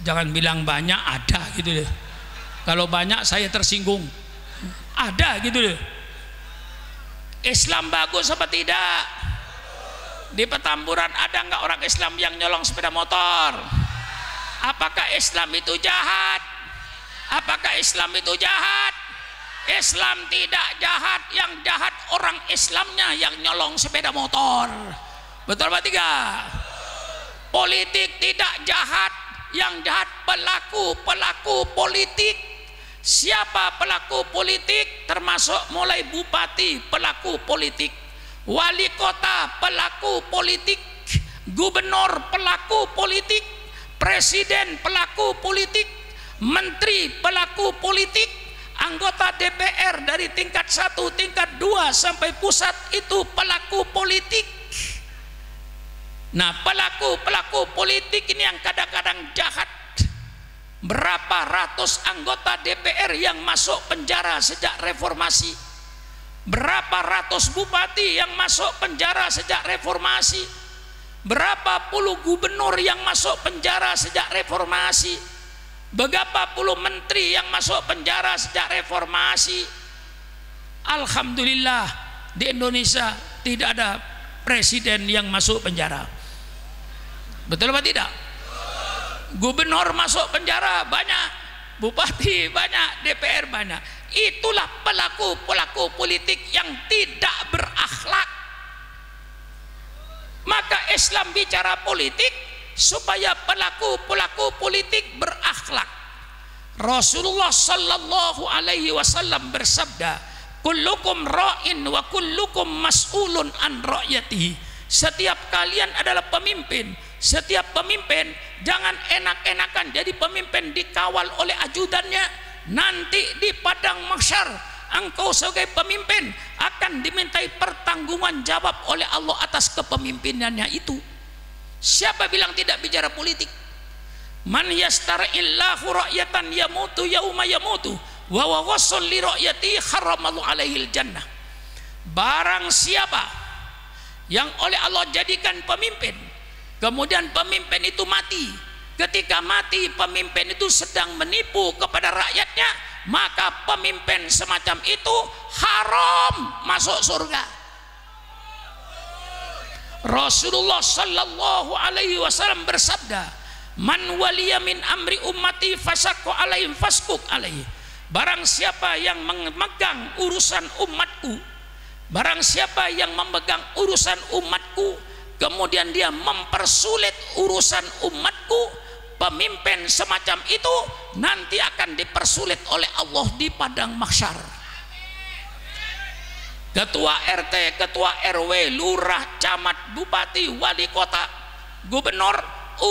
Jangan bilang banyak, ada gitu deh. Kalau banyak saya tersinggung. Ada gitu deh. Islam bagus apa tidak? Di Petamburan ada nggak orang Islam yang nyolong sepeda motor? Apakah Islam itu jahat? Apakah Islam itu jahat? Islam tidak jahat. Yang jahat orang Islamnya yang nyolong sepeda motor. Betul apa tidak? Politik tidak jahat. Yang jahat pelaku politik. Siapa pelaku politik? Termasuk mulai bupati pelaku politik, wali kota pelaku politik, gubernur pelaku politik, presiden pelaku politik, menteri pelaku politik, anggota DPR dari tingkat 1, tingkat 2 sampai pusat itu pelaku politik. Nah, pelaku politik ini yang kadang-kadang jahat. Berapa ratus anggota DPR yang masuk penjara sejak reformasi? Berapa ratus bupati yang masuk penjara sejak reformasi? Berapa puluh gubernur yang masuk penjara sejak reformasi? Berapa puluh menteri yang masuk penjara sejak reformasi? Alhamdulillah di Indonesia tidak ada presiden yang masuk penjara. Betul apa tidak? Gubernur masuk penjara banyak, bupati banyak, DPR banyak. Itulah pelaku politik yang tidak berakhlak. Maka Islam bicara politik supaya pelaku politik berakhlak. Rasulullah sallallahu alaihi wasallam bersabda, kullukum ra'in wa kullukum mas'ulun an ra'yatihi. Setiap kalian adalah pemimpin. Setiap pemimpin jangan enak-enakan jadi pemimpin dikawal oleh ajudannya. Nanti di padang mahsyar engkau sebagai pemimpin akan dimintai pertanggungan jawab oleh Allah atas kepemimpinannya itu. Siapa bilang tidak bicara politik? Man yastara'illahu ra'yatan yamutu yauma yamutu wa wasul li ra'yati haramallahu alaihil jannah. Barang siapa yang oleh Allah jadikan pemimpin, kemudian pemimpin itu mati, ketika mati pemimpin itu sedang menipu kepada rakyatnya, maka pemimpin semacam itu haram masuk surga. Rasulullah sallallahu alaihi wasallam bersabda, man waliya min amri ummati fasaqqa alaihim fasquk alaihi. Barang siapa yang memegang urusan umatku, barang siapa yang memegang urusan umatku, kemudian dia mempersulit urusan umatku, pemimpin semacam itu nanti akan dipersulit oleh Allah di padang mahsyar. Ketua RT, ketua RW, lurah, camat, bupati, wali kota, gubernur,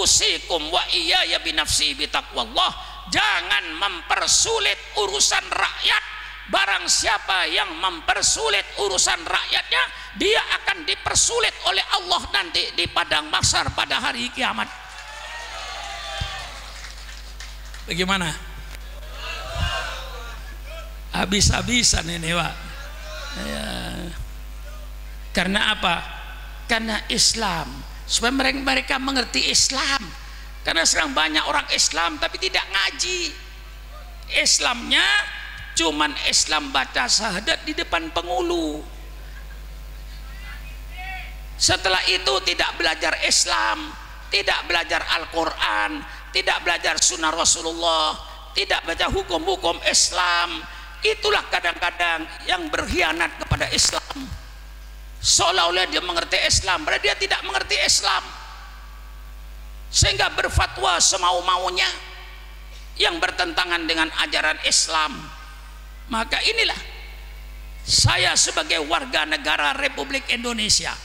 usikum wa iyaya binafsi bitaqwallah. Jangan mempersulit urusan rakyat. Barang siapa yang mempersulit urusan rakyatnya, dia akan dipersulit oleh Allah nanti di padang mahsyar pada hari kiamat. Bagaimana? Habis-habisan ini, Pak. Ya. Karena apa? Karena Islam, supaya mereka mengerti Islam. Karena sekarang banyak orang Islam tapi tidak ngaji. Islamnya cuman Islam baca syahadat di depan pengulu. Setelah itu tidak belajar Islam, tidak belajar Al-Quran, tidak belajar sunnah Rasulullah, tidak baca hukum-hukum Islam. Itulah kadang-kadang yang berkhianat kepada Islam. Seolah-olah dia mengerti Islam, padahal dia tidak mengerti Islam, sehingga berfatwa semau-maunya yang bertentangan dengan ajaran Islam. Maka inilah saya sebagai warga negara Republik Indonesia,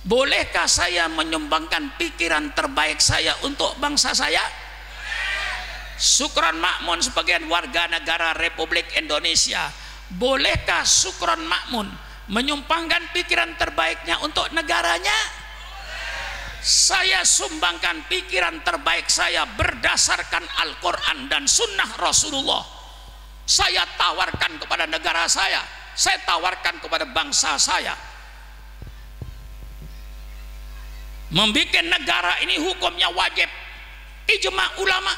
bolehkah saya menyumbangkan pikiran terbaik saya untuk bangsa saya? Sukron Makmun sebagai warga negara Republik Indonesia, bolehkah Sukron Makmun menyumbangkan pikiran terbaiknya untuk negaranya? Saya sumbangkan pikiran terbaik saya berdasarkan Al-Quran dan Sunnah Rasulullah. Saya tawarkan kepada negara saya tawarkan kepada bangsa saya. Membikin negara ini hukumnya wajib, ijma ulama.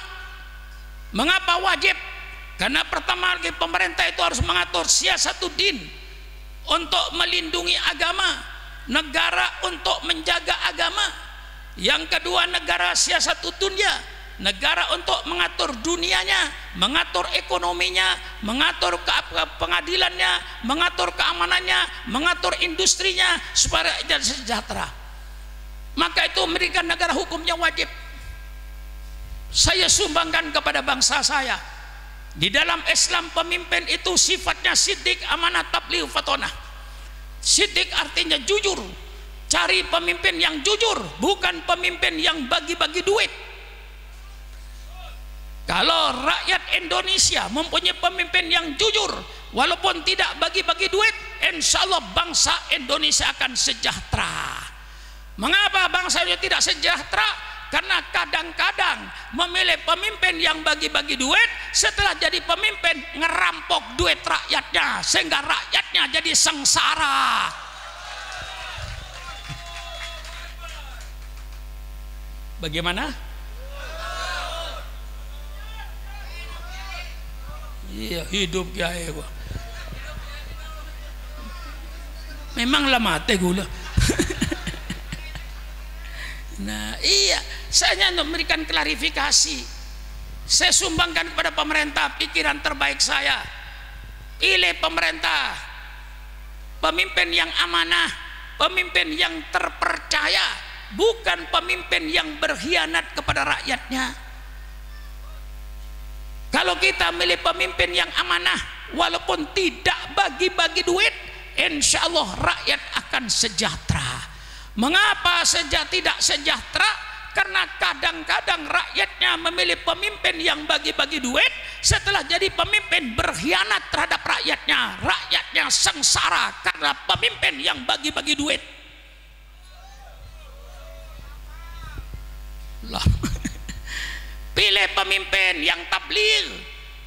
Mengapa wajib? Karena pertama lagi pemerintah itu harus mengatur siasatuddin untuk melindungi agama, negara untuk menjaga agama. Yang kedua, negara siasatudunya, negara untuk mengatur dunianya, mengatur ekonominya, mengatur pengadilannya, mengatur keamanannya, mengatur industrinya supaya rakyat sejahtera. Maka itu memberikan negara hukumnya wajib. Saya sumbangkan kepada bangsa saya. Di dalam Islam pemimpin itu sifatnya siddiq, amanah, tabligh, fatonah. Siddiq artinya jujur. Cari pemimpin yang jujur, bukan pemimpin yang bagi-bagi duit. Kalau rakyat Indonesia mempunyai pemimpin yang jujur, walaupun tidak bagi-bagi duit, insya Allah bangsa Indonesia akan sejahtera. Mengapa bangsa Indonesia tidak sejahtera? Karena kadang-kadang memilih pemimpin yang bagi-bagi duit, setelah jadi pemimpin ngerampok duit rakyatnya, sehingga rakyatnya jadi sengsara. Bagaimana? Iya, hidup kiai gua. Memang lah mati gula. Nah, iya, saya hanya memberikan klarifikasi. Saya sumbangkan kepada pemerintah pikiran terbaik saya. Pilih pemerintah, pemimpin yang amanah, pemimpin yang terpercaya, bukan pemimpin yang berkhianat kepada rakyatnya. Kalau kita milih pemimpin yang amanah, walaupun tidak bagi-bagi duit, insya Allah rakyat akan sejahtera. Mengapa tidak sejahtera? Karena kadang-kadang rakyatnya memilih pemimpin yang bagi-bagi duit, setelah jadi pemimpin berkhianat terhadap rakyatnya, rakyatnya sengsara karena pemimpin yang bagi-bagi duit. Lah. Pilih pemimpin yang tabligh,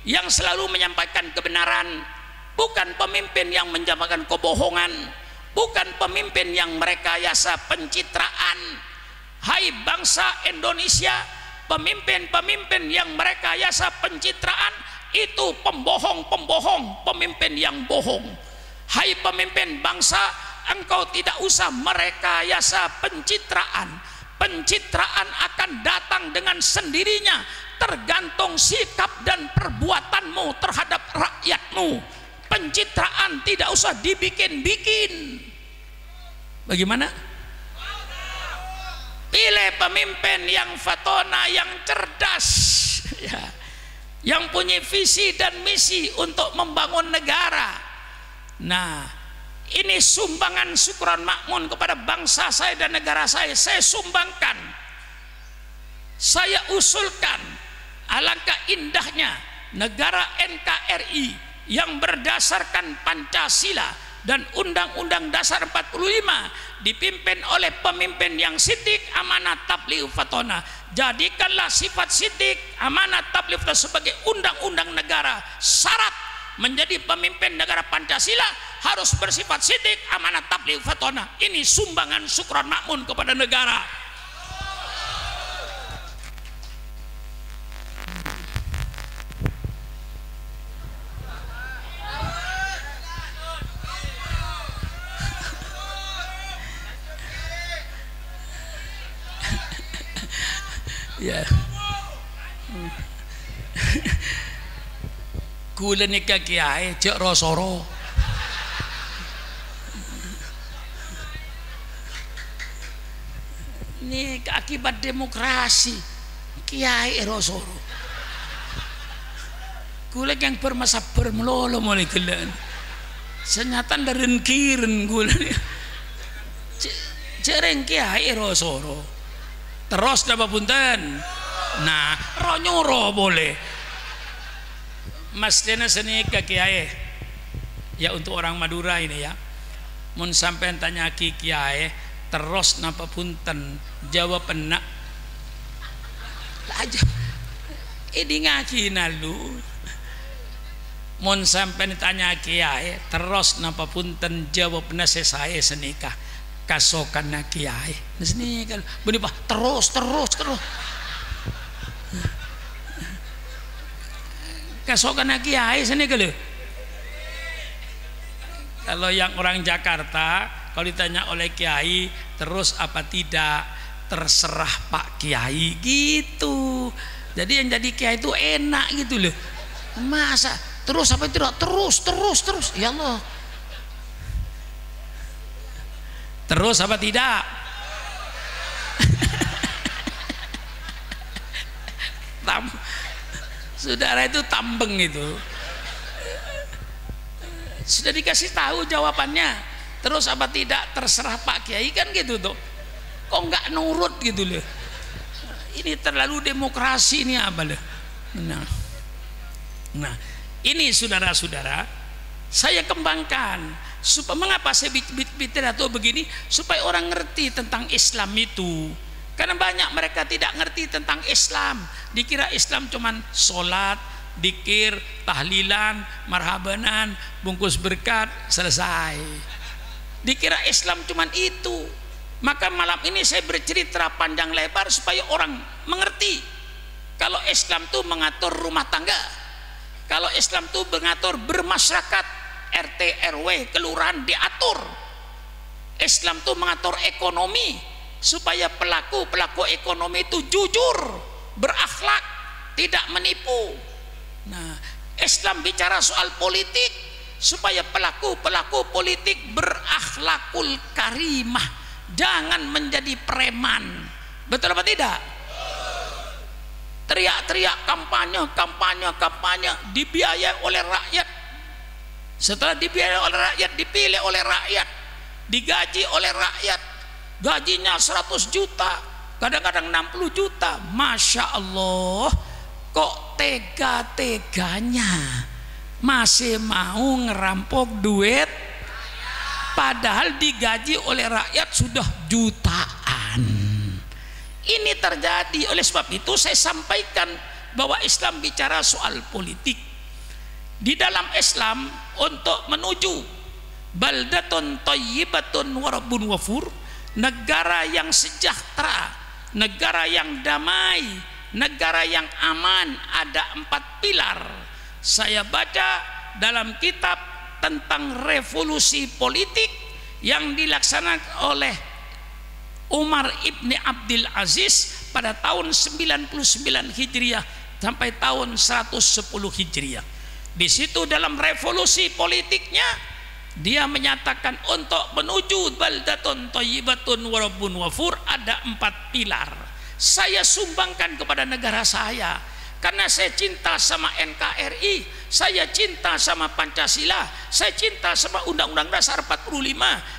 yang selalu menyampaikan kebenaran, bukan pemimpin yang menyampaikan kebohongan, bukan pemimpin yang merekayasa pencitraan. Hai bangsa Indonesia, pemimpin-pemimpin yang merekayasa pencitraan itu pembohong-pembohong, pemimpin yang bohong. Hai pemimpin bangsa, engkau tidak usah merekayasa pencitraan. Pencitraan akan datang dengan sendirinya, tergantung sikap dan perbuatanmu terhadap rakyatmu. Pencitraan tidak usah dibikin-bikin. Bagaimana? Pilih pemimpin yang fatona, yang cerdas, ya, yang punya visi dan misi untuk membangun negara. Nah, ini sumbangan syukuran makmun kepada bangsa saya dan negara saya. Saya sumbangkan, saya usulkan, alangkah indahnya negara NKRI yang berdasarkan Pancasila dan Undang-Undang Dasar 45 dipimpin oleh pemimpin yang sidik, amanat, tabligh, fatona. Jadikanlah sifat sidik, amanat, tabligh, fatona sebagai undang-undang negara. Syarat menjadi pemimpin negara Pancasila harus bersifat sidik, amanat, tabligh, fatona. Ini sumbangan syukran makmun kepada negara. Ya. Kula nikah kiai cek rosoro. Ini akibat demokrasi kiai rosoro. Kula yang bermasa bermelolo mulai gelan. Senyatan dari kiren kula. Cereng kiai rosoro. Terus dapat punten. Nah, ronyoro boleh. Mas dena seni ke kiai. Ya untuk orang Madura ini ya. Mun sampean tanya ki kiai, terus napa punten jawab enak. Aja. Ini ngaji nalu. Mun sampean tanya kiai, terus napa punten jawab nase saya senikah. Kasokan na kiai sini kan benih pak terus kasokan na kiai sini kalau yang orang Jakarta kalau ditanya oleh kiai terus apa tidak terserah Pak Kiai gitu. Jadi yang jadi kiai itu enak gitu loh. Masa terus apa tidak terus ya Allah. Terus apa tidak? Saudara itu tambeng itu. Sudah dikasih tahu jawabannya. Terus apa tidak terserah Pak Kiai kan gitu tuh. Kok nggak nurut gitu loh. Ini terlalu demokrasi ini apa loh. Nah, nah ini saudara-saudara, saya kembangkan supaya mengapa saya bicara atau begini, supaya orang ngerti tentang Islam itu. Karena banyak mereka tidak ngerti tentang Islam, dikira Islam cuman sholat, dikir, tahlilan, marhabanan, bungkus berkat, selesai. Dikira Islam cuman itu. Maka malam ini saya bercerita panjang lebar supaya orang mengerti kalau Islam itu mengatur rumah tangga, kalau Islam itu mengatur bermasyarakat, RT RW kelurahan diatur. Islam itu mengatur ekonomi supaya pelaku ekonomi itu jujur, berakhlak, tidak menipu. Nah, Islam bicara soal politik supaya pelaku politik berakhlakul karimah, jangan menjadi preman. Betul apa tidak? Teriak-teriak kampanye dibiayai oleh rakyat. Setelah dibiayai oleh rakyat, dipilih oleh rakyat, digaji oleh rakyat, gajinya 100 juta, kadang-kadang 60 juta. Masya Allah, kok tega-teganya masih mau ngerampok duit, padahal digaji oleh rakyat sudah jutaan. Ini terjadi. Oleh sebab itu saya sampaikan bahwa Islam bicara soal politik. Di dalam Islam, untuk menuju baldatun thayyibatun wa rabbun ghafur, negara yang sejahtera, negara yang damai, negara yang aman, ada 4 pilar. Saya baca dalam kitab tentang revolusi politik yang dilaksanakan oleh Umar ibni Abdul Aziz pada tahun 99 Hijriah sampai tahun 110 Hijriah. Di situ dalam revolusi politiknya dia menyatakan untuk menuju baldatun thayyibatun wa rabbun ghafur ada 4 pilar. Saya sumbangkan kepada negara saya karena saya cinta sama NKRI, saya cinta sama Pancasila, saya cinta sama Undang-Undang Dasar 45.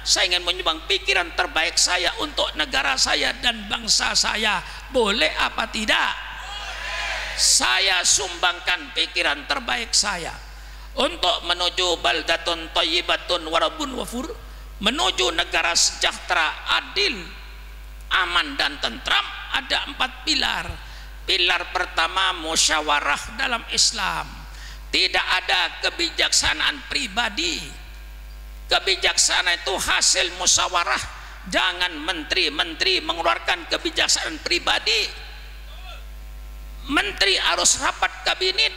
Saya ingin menyumbang pikiran terbaik saya untuk negara saya dan bangsa saya. Boleh apa tidak? Saya sumbangkan pikiran terbaik saya untuk menuju baldatun thayyibatun wa rabbun ghafur, menuju negara sejahtera, adil, aman dan tentram. Ada 4 pilar. Pilar pertama, musyawarah dalam Islam. Tidak ada kebijaksanaan pribadi. Kebijaksanaan itu hasil musyawarah. Jangan menteri-menteri mengeluarkan kebijaksanaan pribadi. Menteri harus rapat kabinet,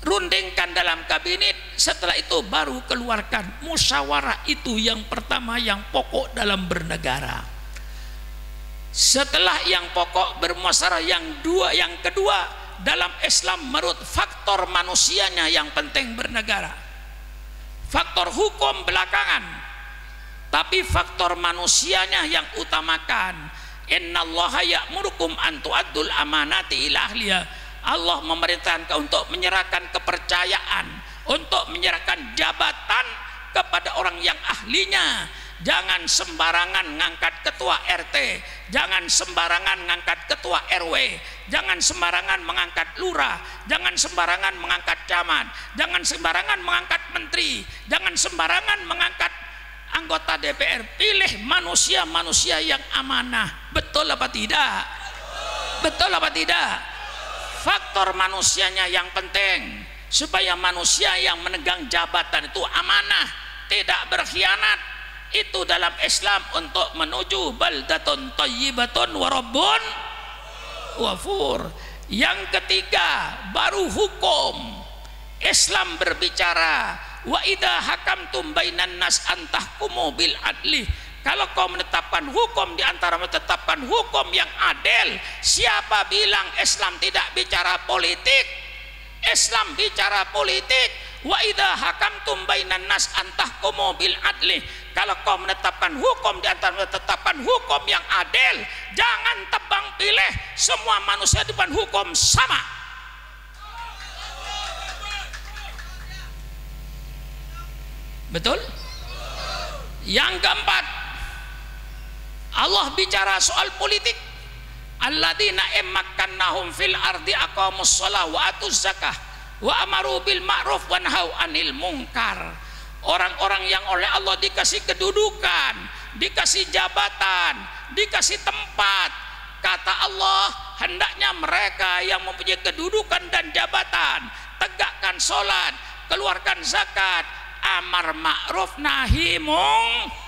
rundingkan dalam kabinet, setelah itu baru keluarkan. Musyawarah itu yang pertama, yang pokok dalam bernegara. Setelah yang pokok bermusyawarah, yang kedua dalam Islam menurut faktor manusianya yang penting bernegara. Faktor hukum belakangan, tapi faktor manusianya yang utamakan. Innallaha ya'murukum an tu'addul amanati ila ahliha. Allah memerintahkan kau untuk menyerahkan kepercayaan, untuk menyerahkan jabatan kepada orang yang ahlinya. Jangan sembarangan ngangkat ketua RT, jangan sembarangan ngangkat ketua RW, jangan sembarangan mengangkat lurah, jangan sembarangan mengangkat camat, jangan sembarangan mengangkat menteri, jangan sembarangan mengangkat anggota DPR. Pilih manusia-manusia yang amanah. Betul apa tidak? Betul apa tidak? Faktor manusianya yang penting, supaya manusia yang memegang jabatan itu amanah, tidak berkhianat. Itu dalam Islam untuk menuju baldatun thayyibatun wa rabbun ghafur. Yang ketiga baru hukum. Islam berbicara wa idza hakamtum bainan nas antahkumu bil adli. Kalau kau menetapkan hukum di antara menetapkan hukum yang adil. Siapa bilang Islam tidak bicara politik? Islam bicara politik. Wa idza hakamtum bainan nas antahkumu bil adli. Kalau kau menetapkan hukum di antara menetapkan hukum yang adil, jangan tebang pilih. Semua manusia di depan hukum sama. Betul? Yang keempat, Allah bicara soal politik. alladzina immakkannahum fil ardi aqamus shalah wa atuz zakah wa amaru bil ma'ruf wa nahaw anil munkar. Orang-orang yang oleh Allah dikasih kedudukan, dikasih jabatan, dikasih tempat, kata Allah hendaknya mereka yang mempunyai kedudukan dan jabatan tegakkan sholat, keluarkan zakat, amar ma'ruf nahi mungkar.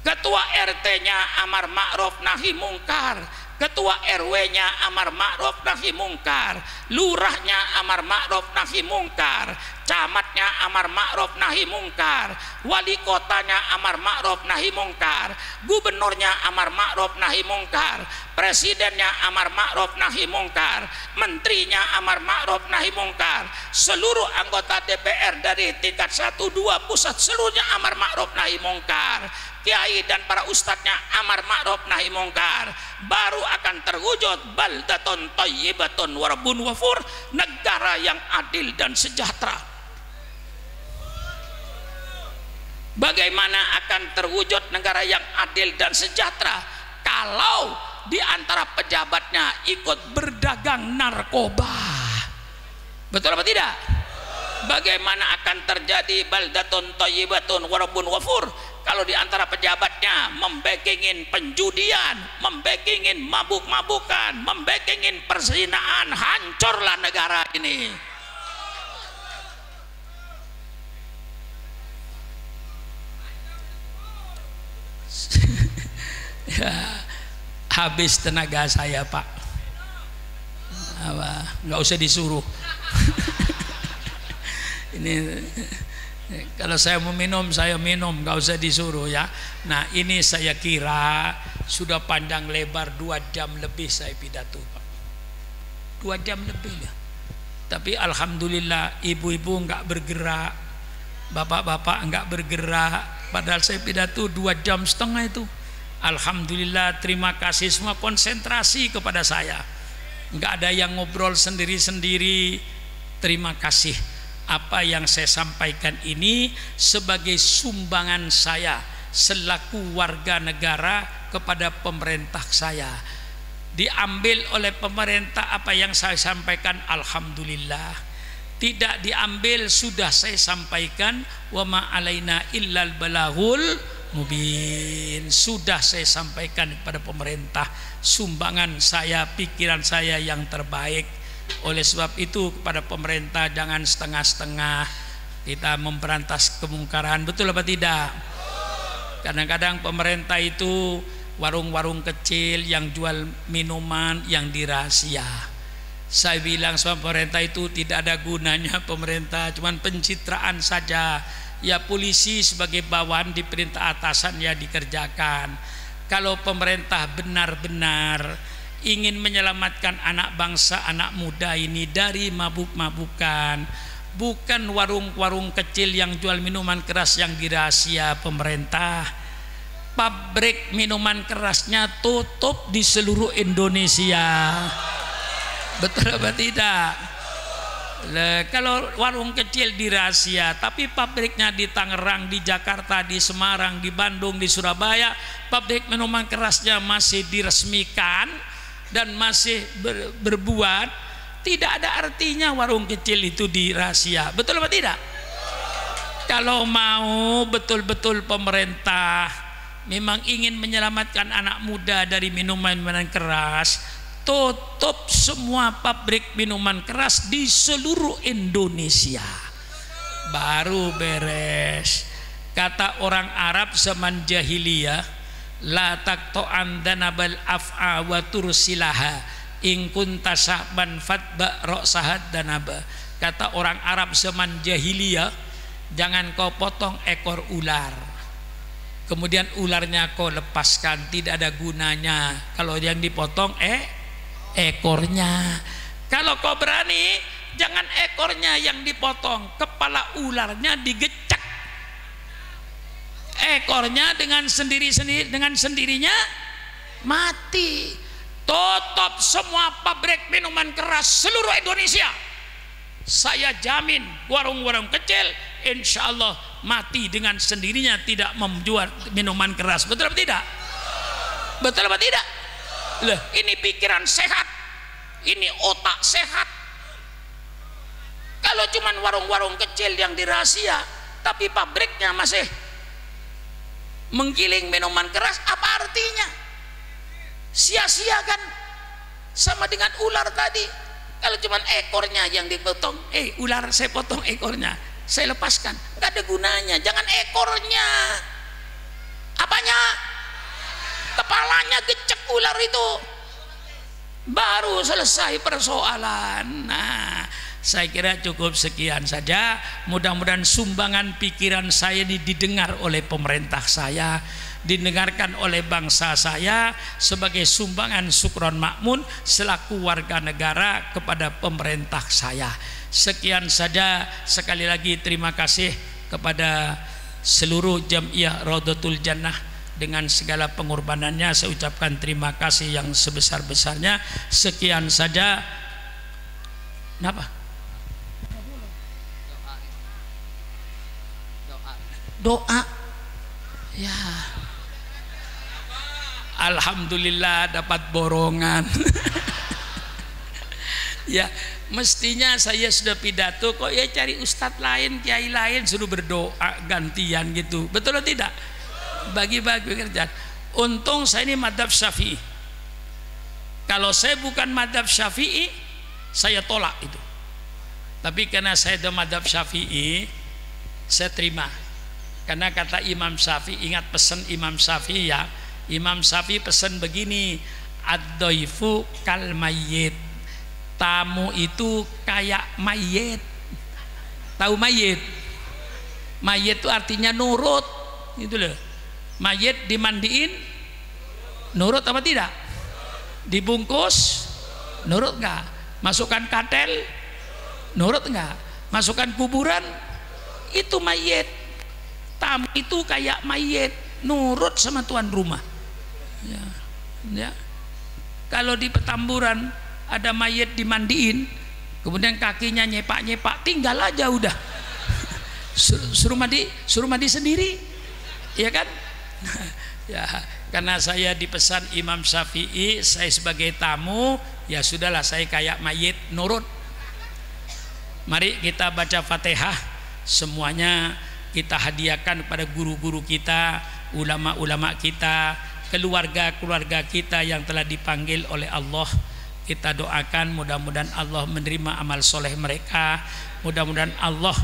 Ketua RT-nya amar ma'ruf nahi mungkar, ketua RW-nya amar ma'ruf nahi mungkar, lurahnya amar ma'ruf nahi mungkar, camatnya amar ma'ruf nahi mungkar, wali kotanya amar ma'ruf nahi mungkar, gubernurnya amar ma'ruf nahi mungkar, presidennya amar ma'ruf nahi mungkar, menterinya amar ma'ruf nahi mungkar, seluruh anggota DPR dari tingkat 1, 2 pusat seluruhnya amar ma'ruf nahi mungkar, kiai dan para ustadznya amar ma'ruf nahi mungkar, baru akan terwujud baldatun thayyibatun wa rabbun ghafur, negara yang adil dan sejahtera. Bagaimana akan terwujud negara yang adil dan sejahtera kalau di antara pejabatnya ikut berdagang narkoba? Betul apa tidak? Bagaimana akan terjadi baldatun thayyibatun wa rabbun ghafur kalau di antara pejabatnya membekingin penjudian, membekingin mabuk-mabukan, membekingin perzinaan? Hancurlah negara ini. Ya, habis tenaga saya, Pak. Nggak usah disuruh. Ini kalau saya mau minum, saya minum, nggak usah disuruh ya. Nah, ini saya kira sudah panjang lebar 2 jam lebih saya pidato, Pak. 2 jam lebih ya. Tapi alhamdulillah ibu-ibu nggak bergerak, bapak-bapak nggak bergerak. Padahal saya pidato 2,5 jam itu. Alhamdulillah, terima kasih semua konsentrasi kepada saya. Nggak ada yang ngobrol sendiri-sendiri. Terima kasih. Apa yang saya sampaikan ini sebagai sumbangan saya selaku warga negara kepada pemerintah saya. Diambil oleh pemerintah apa yang saya sampaikan, alhamdulillah. Tidak diambil sudah saya sampaikan, wa ma alaina illal balaghul mubin. Sudah saya sampaikan kepada pemerintah sumbangan saya, pikiran saya yang terbaik. Oleh sebab itu kepada pemerintah jangan setengah-setengah. Kita memberantas kemungkaran, betul apa tidak? Kadang-kadang pemerintah itu warung-warung kecil yang jual minuman yang dirahasia. Saya bilang sama pemerintah itu tidak ada gunanya pemerintah, cuman pencitraan saja. Ya polisi sebagai bawahan diperintah atasan ya dikerjakan. Kalau pemerintah benar-benar ingin menyelamatkan anak bangsa, anak muda ini dari mabuk-mabukan, bukan warung-warung kecil yang jual minuman keras yang dirahasia pemerintah. Pabrik minuman kerasnya tutup di seluruh Indonesia. Betul apa tidak? Kalau warung kecil dirahasia, tapi pabriknya di Tangerang, di Jakarta, di Semarang, di Bandung, di Surabaya, pabrik minuman kerasnya masih diresmikan dan masih berbuat, tidak ada artinya warung kecil itu dirahasia. Betul apa tidak? Kalau mau betul-betul pemerintah memang ingin menyelamatkan anak muda dari minuman-minuman keras, tutup semua pabrik minuman keras di seluruh Indonesia, baru beres. Kata orang Arab zaman jahiliyah, la taqto'an danabal af'a wa tursilaha in kunta sa'ban fatba ra'sahat danaba. Kata orang Arab zaman jahiliyah, jangan kau potong ekor ular kemudian ularnya kau lepaskan, tidak ada gunanya kalau yang dipotong ekornya. Kalau kau berani, jangan ekornya yang dipotong, kepala ularnya digecek, ekornya dengan sendirinya mati. Tutup semua pabrik minuman keras seluruh Indonesia. Saya jamin warung-warung kecil insya Allah mati dengan sendirinya, tidak menjual minuman keras. Betul apa tidak? Betul apa tidak? Loh, ini pikiran sehat, ini otak sehat. Kalau cuman warung-warung kecil yang dirahasia tapi pabriknya masih menggiling minuman keras, apa artinya? Sia-sia kan? Sama dengan ular tadi, kalau cuman ekornya yang dipotong, ular saya potong ekornya, saya lepaskan, nggak ada gunanya. Jangan ekornya, apanya? Kepalanya gecek ular itu, baru selesai persoalan. Nah, saya kira cukup sekian saja. Mudah-mudahan sumbangan pikiran saya ini didengar oleh pemerintah saya, didengarkan oleh bangsa saya sebagai sumbangan syukron makmun selaku warga negara kepada pemerintah saya. Sekian saja. Sekali lagi terima kasih kepada seluruh Jamiah Raudhatul Jannah. Dengan segala pengorbanannya saya ucapkan terima kasih yang sebesar-besarnya. Sekian saja. Kenapa? Doa. Ya. Alhamdulillah dapat borongan. Ya, mestinya saya sudah pidato kok ya cari ustadz lain, kiai lain suruh berdoa gantian gitu. Betul atau tidak? Bagi-bagi kerjaan. Untung saya ini madhab Syafi'i. Kalau saya bukan madhab Syafi'i, saya tolak itu. Tapi karena saya ada madhab Syafi'i, saya terima. Karena kata Imam Syafi'i, ingat pesan Imam Syafi'i ya, Imam Syafi'i pesan begini, ad-dhaifu kal mayyit, tamu itu kayak mayit. Tahu mayit? Mayit itu artinya nurut, gitu loh. Mayit dimandiin nurut apa tidak? Dibungkus nurut enggak? Masukkan katel nurut enggak? Masukkan kuburan, itu mayit. Tamu itu kayak mayit, nurut sama tuan rumah. Ya, ya. Kalau di Petamburan ada mayit dimandiin, kemudian kakinya nyepak-nyepak, tinggal aja udah. Suruh mandi sendiri, ya kan? Ya, karena saya dipesan Imam Syafi'i, saya sebagai tamu, ya sudahlah saya kayak mayit nurut. Mari kita baca Fatihah semuanya. Kita hadiahkan kepada guru-guru kita, ulama-ulama kita, keluarga-keluarga kita yang telah dipanggil oleh Allah. Kita doakan mudah-mudahan Allah menerima amal soleh mereka, mudah-mudahan Allah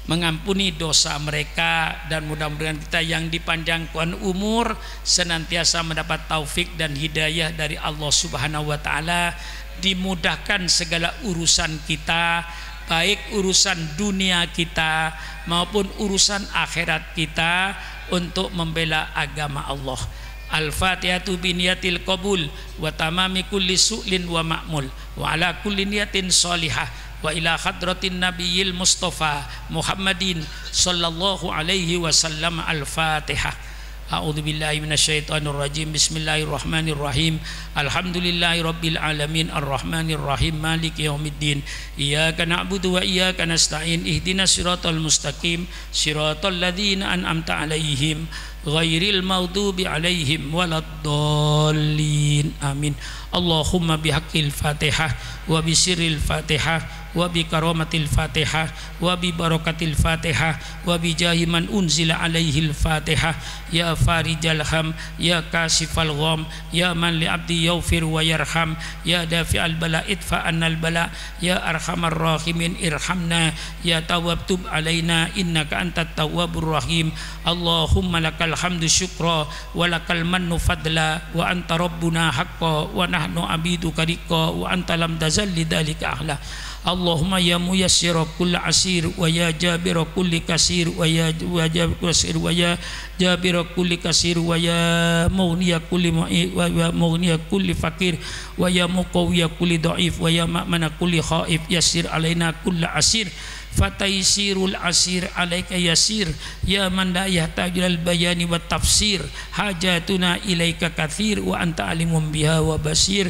mengampuni dosa mereka, dan mudah-mudahan kita yang dipanjangkan umur senantiasa mendapat taufik dan hidayah dari Allah Subhanahu wa Ta'ala, dimudahkan segala urusan kita, baik urusan dunia kita maupun urusan akhirat kita, untuk membela agama Allah. Al-Fatihatu biniyatil qabul wa tamami kulli su'lin wa ma'mul wa ala kulli niyatin salihah wa ila hadratin nabiyil mustafa Muhammadin sallallahu alaihi wasallam. Al-Fatihah. A'udzu billahi minasyaitonir rajim. Bismillahirrahmanirrahim. Alhamdulillahi rabbil alamin arrahmanir rahim maliki yaumiddin. Iyyaka na'budu wa iyyaka nasta'in. Ihdinas siratal mustaqim siratal ladzina an'amta 'alaihim ghairil maghdubi 'alaihim waladdallin. Amin. Allahumma bihaqqil Fatihah wa bisirril Fatihah wa bi karamatil Fatihah wa bi barakatil Fatihah wa bi jahi man unzila alaihil Fatihah. Ya farijal ham, ya kasifal gham, ya man li abdi yaghfir wa yarham, ya dafi'al bala idfa annal bala, ya arhamar rahimin irhamna, ya tawwab tub alaina innaka antat tawwabur rahim. Allahumma lakal hamdu syukra wa lakal mannu fadla wa anta rabbuna haqqa wa nahnu abiduka riqa wa anta lam tazal lidzalika ahla. Allahumma ya muyassira kulli asir wa ya jabira kulli kasir wa ya jabira kasir wa ya jabira kulli kasir wa ya mughniya kulli mu'i wa ya mughniya kulli fakir wa ya muqawwiya kulli dhaif wa ya ma'mana kulli khaif. Yassir alaina kulli asir fataisirul asir alaika yasir ya man la yahtajul bayani wa tafsir hajatuna ilaika kathir wa anta alimun biha wa basir.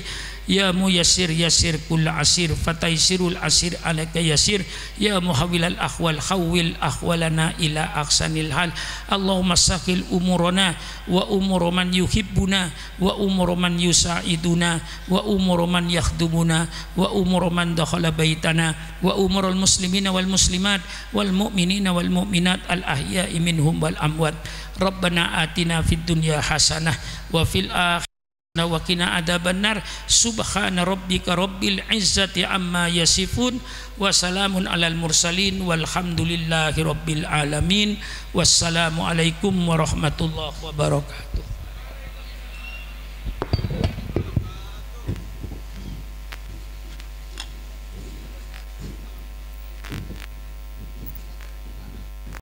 ya muyassir yassir kull asir fataisirul asir alaika yasir ya muhawwilal ahwal hawwil ahwalana ila ahsanil hal. Allahumma sahhil umurana wa umur man yuhibbuna wa umur man yusaiduna wa umur man yakhdumuna wa umur man dakhala baitana wa umurul muslimina wal muslimat wal mu'minina wal mu'minat al ahya'i minhum wal amwat. Rabbana atina fid dunya hasanah wa fil akhirati wa qina adzabannar. Subhana rabbika rabbil izzati amma yasifun wa salamun alal mursalin walhamdulillahi rabbil alamin. Wassalamu alaikum warahmatullahi wabarakatuh.